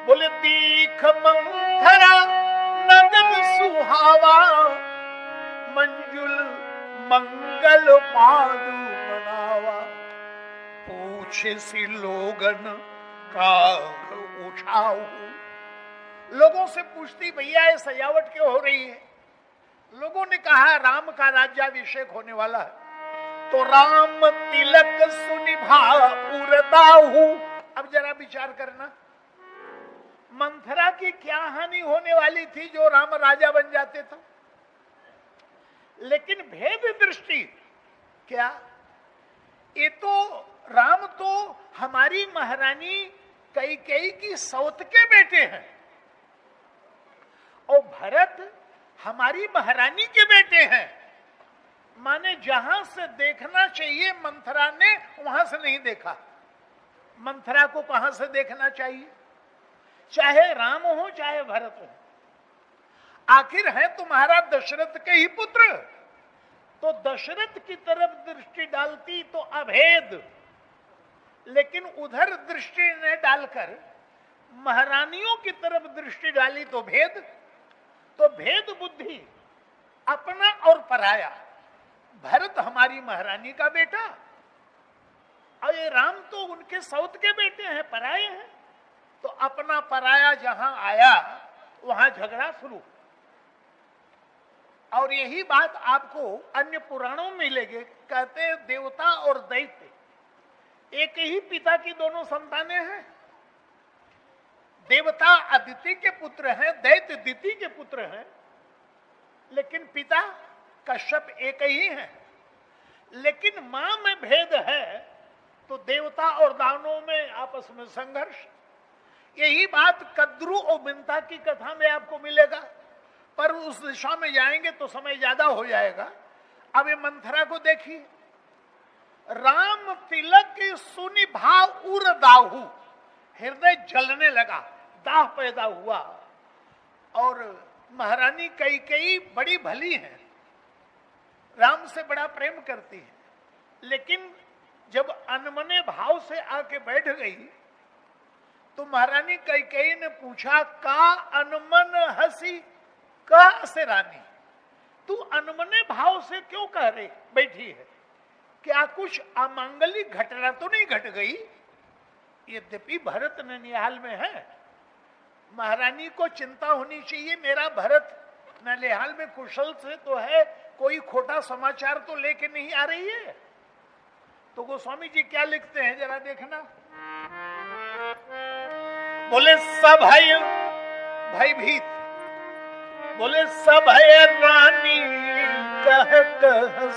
बोले दीख मंथरा नदन सुहावा, मंजुल मंगल पादु मनावा, पूछे सी लोगन का उठाऊ। लोगों से पूछती, भैया ये सजावट क्यों हो रही है? लोगों ने कहा राम का राज्याभिषेक होने वाला है। तो राम तिलक सुनिभा उरदाहू। अब जरा विचार करना, मंथरा की क्या हानि होने वाली थी जो राम राजा बन जाते थे? लेकिन भेद दृष्टि क्या? ये तो राम तो हमारी महारानी कैकेयी की सौत के बेटे हैं और भरत हमारी महारानी के बेटे हैं। माने जहां से देखना चाहिए मंथरा ने वहां से नहीं देखा। मंथरा को कहां से देखना चाहिए? चाहे राम हो चाहे भरत हो, आखिर है तुम्हारा दशरथ के ही पुत्र। तो दशरथ की तरफ दृष्टि डालती तो अभेद, लेकिन उधर दृष्टि न डालकर महारानियों की तरफ दृष्टि डाली तो भेद। तो भेद बुद्धि, अपना और पराया। भरत हमारी महारानी का बेटा और ये राम तो उनके सौत के बेटे हैं, पराये हैं। तो अपना पराया जहां आया वहां झगड़ा शुरू। और यही बात आपको अन्य पुराणों में मिलेगी। कहते हैं देवता और दैत्य एक ही पिता की दोनों संतानें हैं। देवता अदिति के पुत्र हैं, दैत्य दिति के पुत्र हैं, लेकिन पिता कश्यप एक ही है। लेकिन मां में भेद है तो देवता और दानवों में आपस में संघर्ष। यही बात कद्रु और बिंता की कथा में आपको मिलेगा, पर उस दिशा में जाएंगे तो समय ज्यादा हो जाएगा। अब ये मंथरा को देखिए, राम तिलक सुनि भाव उर दाहू, हृदय जलने लगा, दाह पैदा हुआ। और महारानी कैकेयी बड़ी भली है, राम से बड़ा प्रेम करती है, लेकिन जब अनमने भाव से आके बैठ गई तो महारानी कैकेयी ने पूछा, का अनमन हंसी का से रानी, तू अनमने भाव से क्यों कह रही बैठी है? क्या कुछ अमांगलिक घटना तो नहीं घट गई? यद्यपि भरत ननिहाल में है, महारानी को चिंता होनी चाहिए, मेरा भरत ननिहाल में कुशल से तो है, कोई खोटा समाचार तो लेके नहीं आ रही है। तो गोस्वामी जी क्या लिखते हैं जरा देखना। बोले सब है भयभीत, बोले सब है रानी कह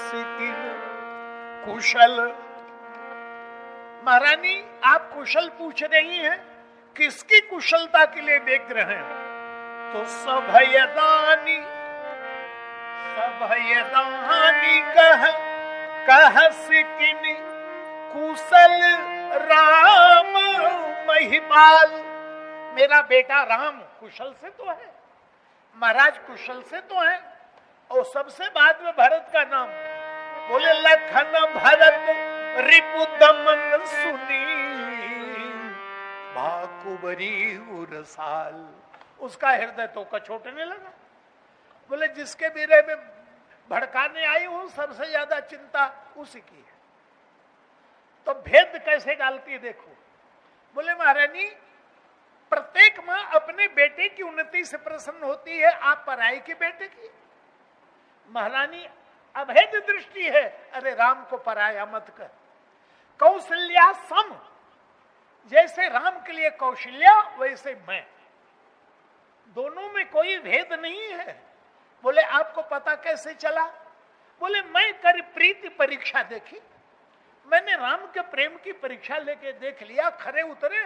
सिकिन कुशल। महारानी आप कुशल पूछ रही हैं, किसकी कुशलता के लिए देख रहे हैं? तो सभयदानी कह सिकिन कुशल राम महिपाल। मेरा बेटा राम कुशल से तो है, महाराज कुशल से तो है, और सबसे बाद में भरत का नाम। बोले लखन भरत रिपु दमन सुनी भाकुबरी उरसाल। उसका हृदय तो कछोटने लगा। बोले जिसके बीरे में भड़काने आई हूं सबसे ज्यादा चिंता उसी की है। तो भेद कैसे डालती है देखो। बोले महारानी प्रत्येक मां अपने बेटे की उन्नति से प्रसन्न होती है, आप पराई के बेटे की। महारानी अभेद दृष्टि है, अरे राम को पराया मत कर। कौशल्या सम, जैसे राम के लिए कौशल्या वैसे मैं, दोनों में कोई भेद नहीं है। बोले आपको पता कैसे चला? बोले मैं कर प्रीति परीक्षा देखी, मैंने राम के प्रेम की परीक्षा लेके देख लिया, खरे उतरे।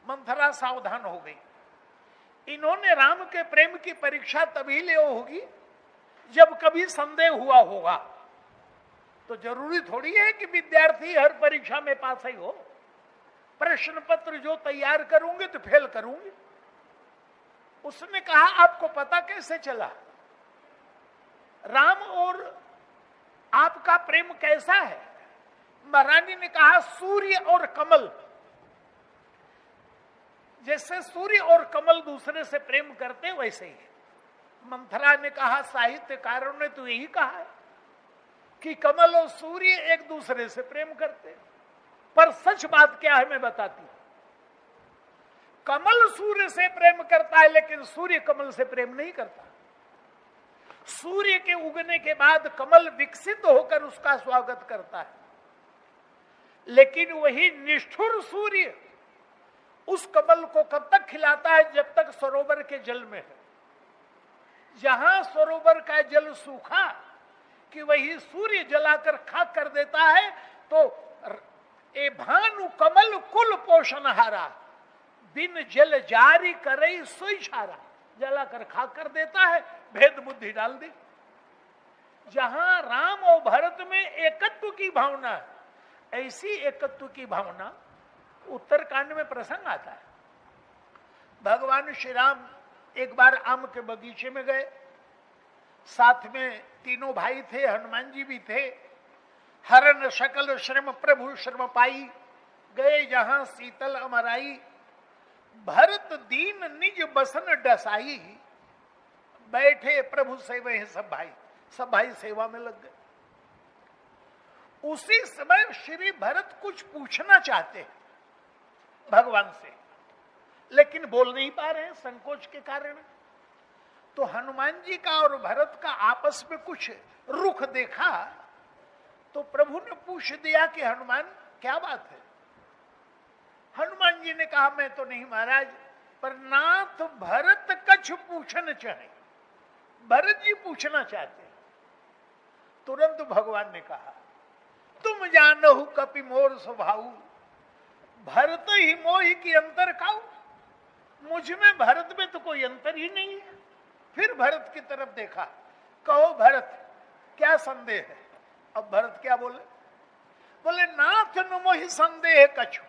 मंथरा सावधान हो गई। इन्होंने राम के प्रेम की परीक्षा तभी ले होगी जब कभी संदेह हुआ होगा। तो जरूरी थोड़ी है कि विद्यार्थी हर परीक्षा में पास ही हो। प्रश्न पत्र जो तैयार करूंगे तो फेल करूंगी। उसने कहा आपको पता कैसे चला? राम और आपका प्रेम कैसा है? महारानी ने कहा सूर्य और कमल, जैसे सूर्य और कमल दूसरे से प्रेम करते वैसे ही। मंथरा ने कहा साहित्यकारों ने तो यही कहा है कि कमल और सूर्य एक दूसरे से प्रेम करते, पर सच बात क्या है मैं बताती हूं। कमल सूर्य से प्रेम करता है लेकिन सूर्य कमल से प्रेम नहीं करता। सूर्य के उगने के बाद कमल विकसित होकर उसका स्वागत करता है, लेकिन वही निष्ठुर सूर्य उस कमल को कब तक खिलाता है? जब तक सरोवर के जल में है। जहां सरोवर का जल सूखा कि वही सूर्य जलाकर खाक कर देता है, तो ए भानु कमल कुल पोषणहारा, बिन जल जारी करे सोई छारा, जलाकर खाक कर देता है। भेद बुद्धि डाल दी। जहां राम और भरत में एकत्व की भावना है, ऐसी एकत्व की भावना उत्तरकांड में प्रसंग आता है। भगवान श्री राम एक बार आम के बगीचे में गए, साथ में तीनों भाई थे, हनुमान जी भी थे। हरन शकल श्रम प्रभु श्रम पाई, गए जहां शीतल अमराई। भरत दीन निज बसन डसाई, बैठे प्रभु सेवे सब भाई सेवा में लग गए। उसी समय श्री भरत कुछ पूछना चाहते हैं भगवान से, लेकिन बोल नहीं पा रहे हैं संकोच के कारण। तो हनुमान जी का और भरत का आपस में कुछ रुख देखा, तो प्रभु ने पूछ दिया कि हनुमान क्या बात है? हनुमान जी ने कहा मैं तो नहीं महाराज, पर नाथ भरत कछ पूछन चाहे, भरत जी पूछना चाहते हैं। तुरंत भगवान ने कहा तुम जानहु कपि मोर स्वभाव, भरत ही मोहि की अंतर खाऊ। मुझ में भरत में तो कोई अंतर ही नहीं है। फिर भरत की तरफ देखा, कहो भरत क्या संदेह है? अब भरत क्या बोले? बोले नाथ न मोहि संदेह कछु,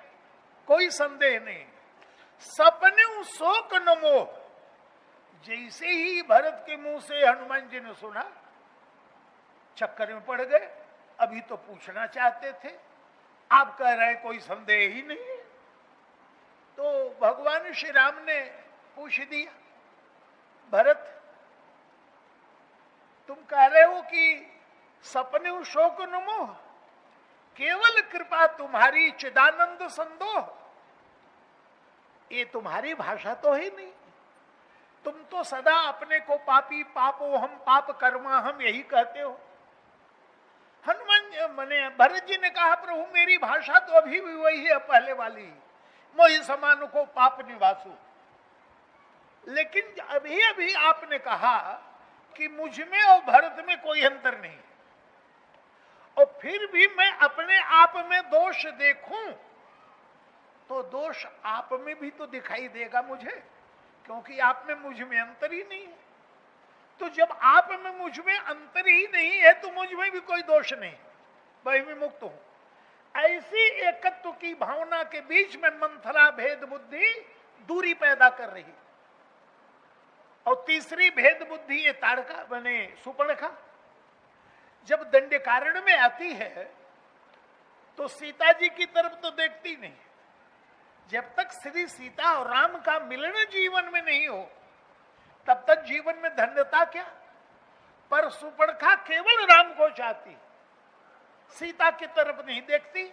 कोई संदेह नहीं। सपने शोक न मोह। जैसे ही भरत के मुंह से हनुमान जी ने सुना, चक्कर में पड़ गए। अभी तो पूछना चाहते थे, आप कह रहे कोई संदेह ही नहीं है। तो भगवान श्री राम ने पूछ दिया, भरत तुम कह रहे हो कि सपने शोक न मोह, केवल कृपा तुम्हारी चिदानंद संदोह। ये तुम्हारी भाषा तो है नहीं। तुम तो सदा अपने को पापी, पापो हम, पाप कर्मा हम, यही कहते हो। हनुमान मैंने भरत जी ने कहा प्रभु मेरी भाषा तो अभी भी वही है पहले वाली, मोहि समान को पाप निवासु। लेकिन अभी अभी आपने कहा कि मुझ में और भरत में कोई अंतर नहीं, और फिर भी मैं अपने आप में दोष देखूं तो दोष आप में भी तो दिखाई देगा मुझे, क्योंकि आप में मुझ में अंतर ही नहीं है। तो जब आप में मुझ में अंतर ही नहीं है तो मुझ में भी कोई दोष नहीं, वही भी मुक्त हूं। ऐसी एकत्व की भावना के बीच में मंथरा भेद बुद्धि दूरी पैदा कर रही। और तीसरी भेद बुद्धि ये ताड़का बने सुपर्णखा जब दंडकारण्य में आती है तो सीता जी की तरफ तो देखती नहीं। जब तक श्री सीता और राम का मिलन जीवन में नहीं हो, तब तक जीवन में धन्यता क्या। पर सुपर्णखा केवल राम को चाहती, सीता की तरफ नहीं देखती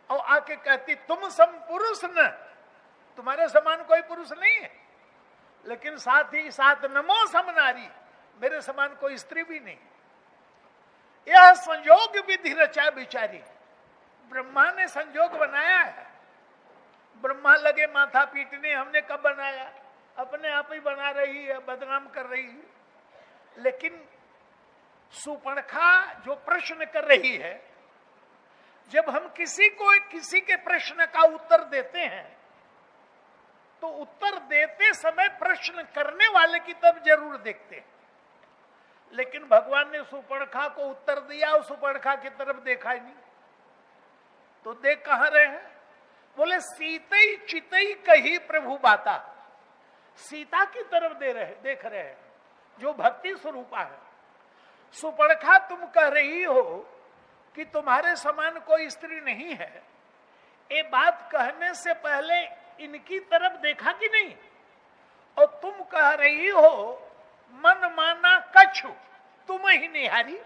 और आके कहती तुम सम पुरुष न, तुम्हारे समान कोई पुरुष नहीं है, लेकिन साथ ही साथ नमो सम नारी, मेरे समान कोई स्त्री भी नहीं। यह संयोग विधि रचा बिचारी, ब्रह्मा ने संयोग बनाया है। ब्रह्मा लगे माथा पीटने, हमने कब बनाया, अपने आप ही बना रही है, बदनाम कर रही है। लेकिन सुपर्णखा जो प्रश्न कर रही है, जब हम किसी के प्रश्न का उत्तर देते हैं तो उत्तर देते समय प्रश्न करने वाले की तरफ जरूर देखते हैं। लेकिन भगवान ने सुपर्णखा को उत्तर दिया और सुपर्णखा की तरफ देखा ही नहीं। तो देख कहां रहे हैं, बोले सीतई चितई कही प्रभु बाता, सीता की तरफ देख रहे हैं जो भक्ति स्वरूपा है। सुपर्णखा तुम कह रही हो कि तुम्हारे समान कोई स्त्री नहीं है, ये बात कहने से पहले इनकी तरफ देखा कि नहीं? और तुम कह रही हो मन माना कछु तुम ही निहारी,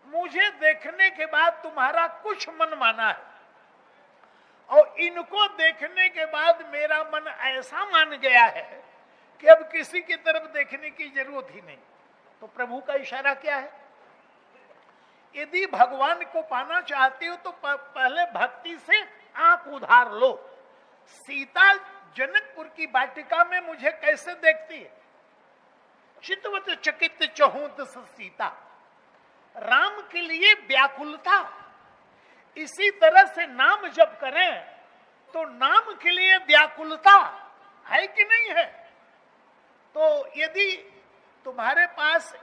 मुझे देखने के बाद तुम्हारा कुछ मन माना है और इनको देखने के बाद मेरा मन ऐसा मान गया है कि अब किसी की तरफ देखने की जरूरत ही नहीं। तो प्रभु का इशारा क्या है? यदि भगवान को पाना चाहती हो तो पहले भक्ति से आंख उधार लो। सीता जनकपुर की वाटिका में मुझे कैसे देखती है? चितवत चकित चहूत सीता, राम के लिए व्याकुलता। इसी तरह से नाम जप करें तो नाम के लिए व्याकुलता है कि नहीं है? तो यदि तुम्हारे पास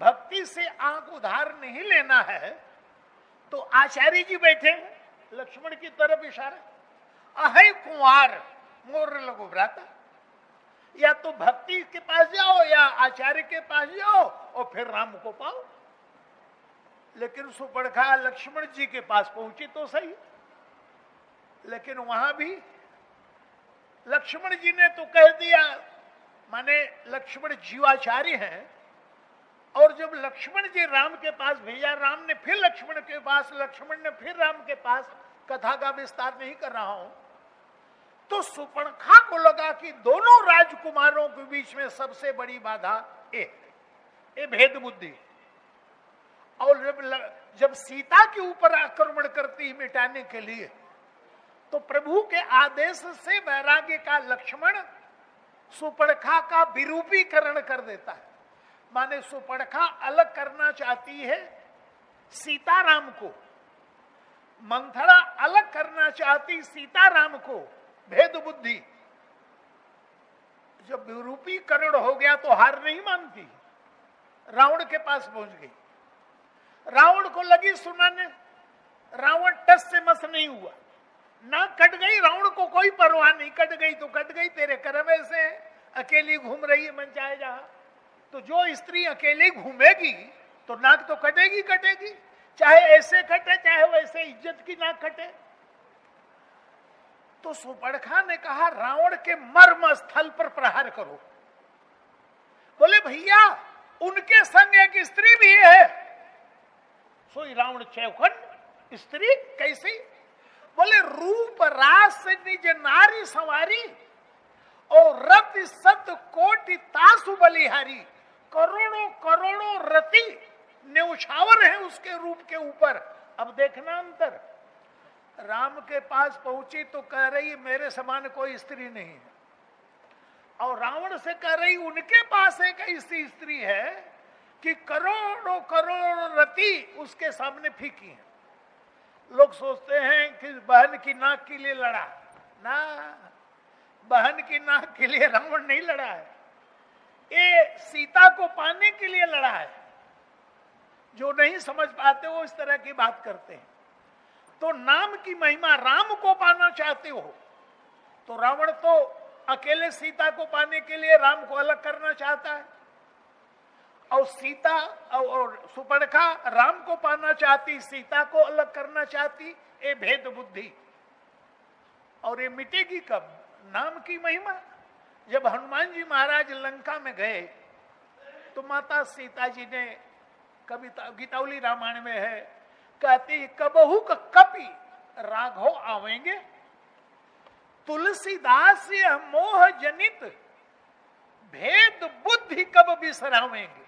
भक्ति से आंख उधार नहीं लेना है तो आचार्य जी बैठे लक्ष्मण की तरफ इशारा, अहै कुंवार मोर लगो भ्राता, या तो भक्ति के पास जाओ या आचार्य के पास जाओ और फिर राम को पाओ। लेकिन सुपर्णखा लक्ष्मण जी के पास पहुंची तो सही, लेकिन वहां भी लक्ष्मण जी ने तो कह दिया, माने लक्ष्मण जीवाचार्य हैं। और जब लक्ष्मण जी राम के पास भेजा, राम ने फिर लक्ष्मण के पास, लक्ष्मण ने फिर राम के पास, कथा का विस्तार नहीं कर रहा हूं, तो सुपर्णखा को लगा कि दोनों राजकुमारों के बीच में सबसे बड़ी बाधा ये भेद बुद्धि। और जब सीता के ऊपर आक्रमण करती मिटाने के लिए, तो प्रभु के आदेश से वैराग्य का लक्ष्मण सुपर्णखा का विरूपीकरण कर देता है। माने सुपर्णखा अलग करना चाहती है सीताराम को, मंथरा अलग करना चाहती सीताराम को, भेद बुद्धि। जब विरूपीकरण हो गया तो हार नहीं मानती, रावण के पास पहुंच गई। रावण को लगी सुनाने, रावण टस से मस नहीं हुआ, ना कट गई, रावण को कोई परवाह नहीं, कट गई तो कट गई, तेरे कर्म ऐसे है, अकेली घूम रही है मन चाहे जहां। तो जो स्त्री अकेली घूमेगी तो नाक तो कटेगी कटेगी, चाहे ऐसे कटे चाहे वैसे, इज्जत की नाक कटे। तो सुपर्णखा ने कहा रावण के मर्म स्थल पर प्रहार करो। बोले भैया उनके संग एक स्त्री भी है। सोई रावण चौखंड, स्त्री कैसी? बोले रूप रास निज नारी संवारी और रति सत कोटि तासु बलिहारी, करोड़ों करोड़ों रति न्यौछावर है उसके रूप के ऊपर। अब देखना अंतर, राम के पास पहुंची तो कह रही मेरे समान कोई स्त्री नहीं है, और रावण से कह रही उनके पास एक ऐसी स्त्री है कि करोड़ों करोड़ों रति उसके सामने फीकी है। लोग सोचते हैं कि बहन की नाक के लिए लड़ा ना, बहन की नाक के लिए रावण नहीं लड़ा है, ये सीता को पाने के लिए लड़ा है। जो नहीं समझ पाते वो इस तरह की बात करते हैं। तो नाम की महिमा, राम को पाना चाहते हो तो रावण तो अकेले सीता को पाने के लिए राम को अलग करना चाहता है, और सीता और सुपर्णखा राम को पाना चाहती, सीता को अलग करना चाहती। ये भेद बुद्धि, और ये मिटेगी कब? नाम की महिमा। जब हनुमान जी महाराज लंका में गए तो माता सीता जी ने, कविता गीतावली रामायण में है, कहती कबहू कपि राघव आवेंगे, तुलसीदास यह मोह जनित भेद बुद्धि कब बिसरावेंगे।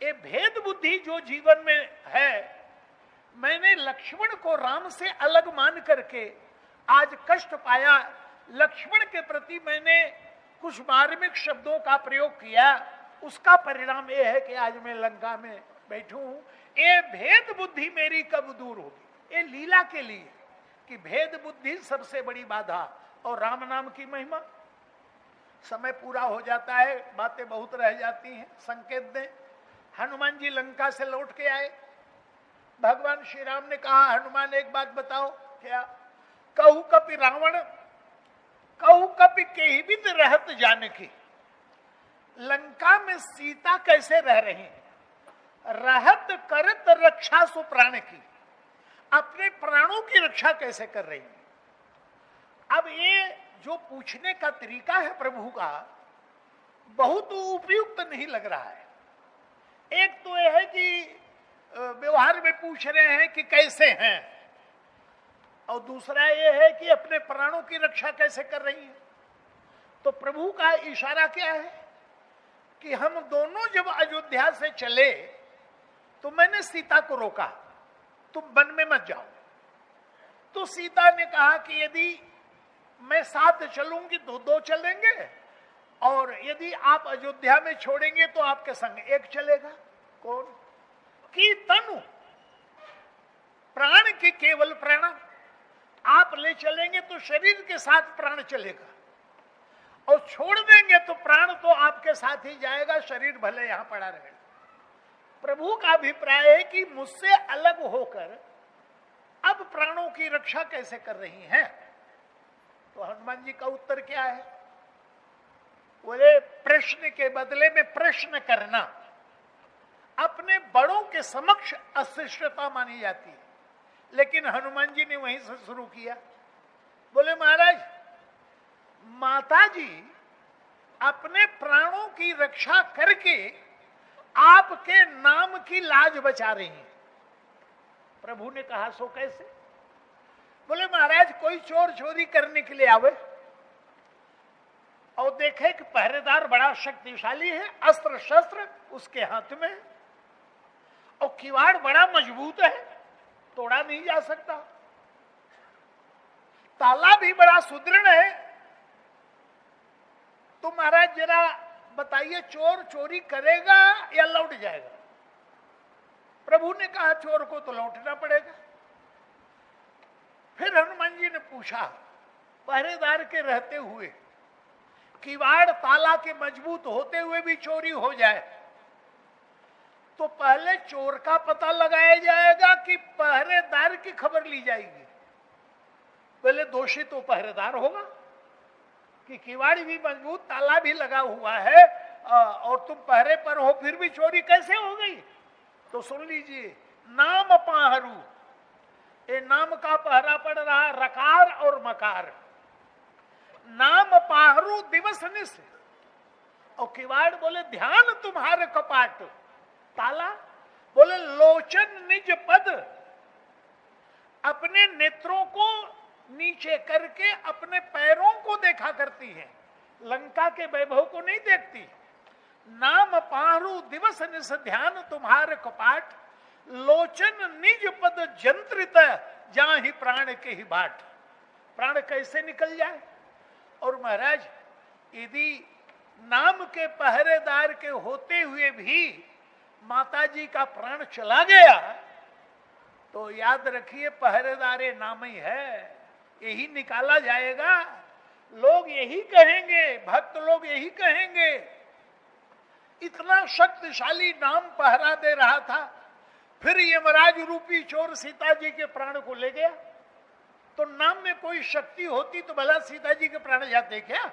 ये भेद बुद्धि जो जीवन में है, मैंने लक्ष्मण को राम से अलग मान करके आज कष्ट पाया। लक्ष्मण के प्रति मैंने कुछ मार्मिक शब्दों का प्रयोग किया, उसका परिणाम यह है कि आज मैं लंका में बैठू हूं। ये भेद बुद्धि मेरी कब दूर होगी। ये लीला के लिए कि भेद बुद्धि सबसे बड़ी बाधा, और राम नाम की महिमा। समय पूरा हो जाता है, बातें बहुत रह जाती हैं, संकेत दें। हनुमान जी लंका से लौट के आए, भगवान श्री राम ने कहा हनुमान एक बात बताओ, क्या? कहू कपि रावण कहू कपि केहिबित रहत जानकी। लंका में सीता कैसे रह रही है? रहत करत रक्षा सु प्राण की, अपने प्राणों की रक्षा कैसे कर रही है? अब ये जो पूछने का तरीका है प्रभु का, बहुत उपयुक्त नहीं लग रहा है। एक तो यह है कि व्यवहार में पूछ रहे हैं कि कैसे हैं, और दूसरा यह है कि अपने प्राणों की रक्षा कैसे कर रही है। तो प्रभु का इशारा क्या है कि हम दोनों जब अयोध्या से चले तो मैंने सीता को रोका, तुम वन में मत जाओ। तो सीता ने कहा कि यदि मैं साथ चलूंगी तो दो चलेंगे, और यदि आप अयोध्या में छोड़ेंगे तो आपके संग एक चलेगा। कौन? की तनु, प्राण के केवल प्राण आप ले चलेंगे तो शरीर के साथ प्राण चलेगा, और छोड़ देंगे तो प्राण तो आपके साथ ही जाएगा, शरीर भले यहां पड़ा रहेगा। प्रभु का अभिप्राय है कि मुझसे अलग होकर अब प्राणों की रक्षा कैसे कर रही हैं? तो हनुमान जी का उत्तर क्या है? बोले प्रश्न के बदले में प्रश्न करना अपने बड़ों के समक्ष अशिष्टता मानी जाती है, लेकिन हनुमान जी ने वहीं से शुरू किया। बोले महाराज, माता जी अपने प्राणों की रक्षा करके आपके नाम की लाज बचा रही हैं। प्रभु ने कहा सो कैसे? बोले महाराज, कोई चोर चोरी करने के लिए आवे और देखे कि पहरेदार बड़ा शक्तिशाली है, अस्त्र शस्त्र उसके हाथ में, और किवाड़ बड़ा मजबूत है, तोड़ा नहीं जा सकता, ताला भी बड़ा सुदृढ़ है, तो महाराज जरा बताइए चोर चोरी करेगा या लौट जाएगा? प्रभु ने कहा चोर को तो लौटना पड़ेगा। फिर हनुमान जी ने पूछा, पहरेदार के रहते हुए, किवाड़ ताला के मजबूत होते हुए भी चोरी हो जाए तो पहले चोर का पता लगाया जाएगा कि पहरेदार की खबर ली जाएगी? पहले दोषी तो पहरेदार होगा कि किवाड़ भी मजबूत, ताला भी लगा हुआ है, और तुम पहरे पर हो, फिर भी चोरी कैसे हो गई? तो सुन लीजिए, नाम पाहरू, ये नाम का पहरा पड़ रहा, रकार और मकार। नाम पाहरू दिवस निस, और किवाड़ बोले ध्यान तुम्हारे कपाट, ताला बोले लोचन निज पद, अपने नेत्रों को नीचे करके अपने पैरों को देखा करती है, लंका के वैभव को नहीं देखती। नाम पाहरू दिवस निस ध्यान तुम्हारे कपाट, लोचन निज पद जंत्रित जहां ही प्राण के ही बाट। प्राण कैसे निकल जाए? और महाराज, यदि नाम के पहरेदार के होते हुए भी माता जी का प्राण चला गया तो याद रखिए पहरेदार नाम ही है, यही निकाला जाएगा। लोग यही कहेंगे, भक्त लोग यही कहेंगे, इतना शक्तिशाली नाम पहरा दे रहा था, फिर यमराज रूपी चोर सीता जी के प्राण को ले गया। तो नाम में कोई शक्ति होती तो भला सीता जी के प्राण जाते क्या?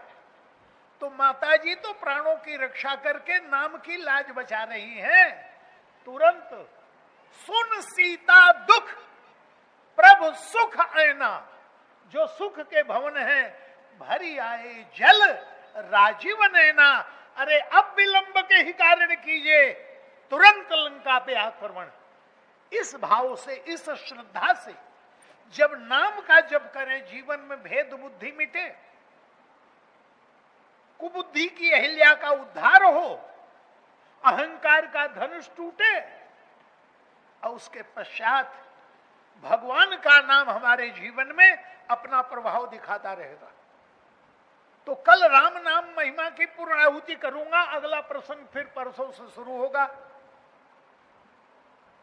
तो माता जी तो प्राणों की रक्षा करके नाम की लाज बचा रही हैं। तुरंत सुन सीता दुख प्रभु सुख आयना, जो सुख के भवन है भरी आए जल राजीव नैना। अरे अब विलंब के ही कारण कीजिए, तुरंत लंका पे आक्रमण। इस भाव से, इस श्रद्धा से जब नाम का जप करें, जीवन में भेद बुद्धि मिटे, कुबुद्धि की अहिल्या का उद्धार हो, अहंकार का धनुष टूटे, और उसके पश्चात भगवान का नाम हमारे जीवन में अपना प्रभाव दिखाता रहेगा। तो कल राम नाम महिमा की पूर्णाहुति करूंगा, अगला प्रसंग फिर परसों से शुरू होगा।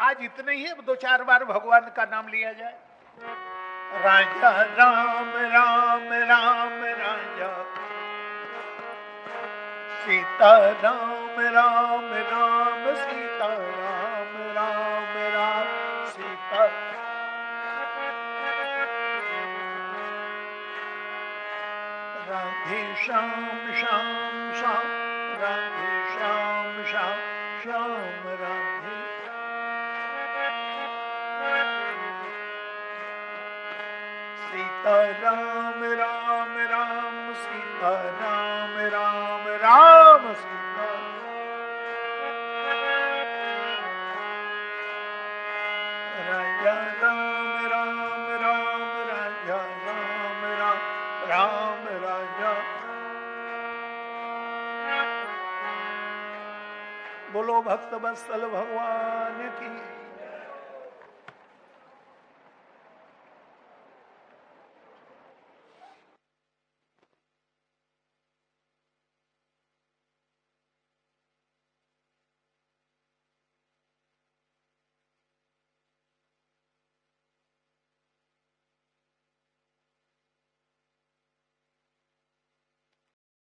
आज इतने ही, अब 2-4 बार भगवान का नाम लिया जाए। राजा राम राम राम राजा, सीता राम राम राम सीता राम राम राम सीता। राधे श्याम श्याम श्याम, राधे श्याम श्याम श्याम राधे। सीता राम राम राम सीता राम राम राम सीता। राजा राम राम राम राजा राम राम राम राजा। बोलो भक्त वत्सल भगवान की।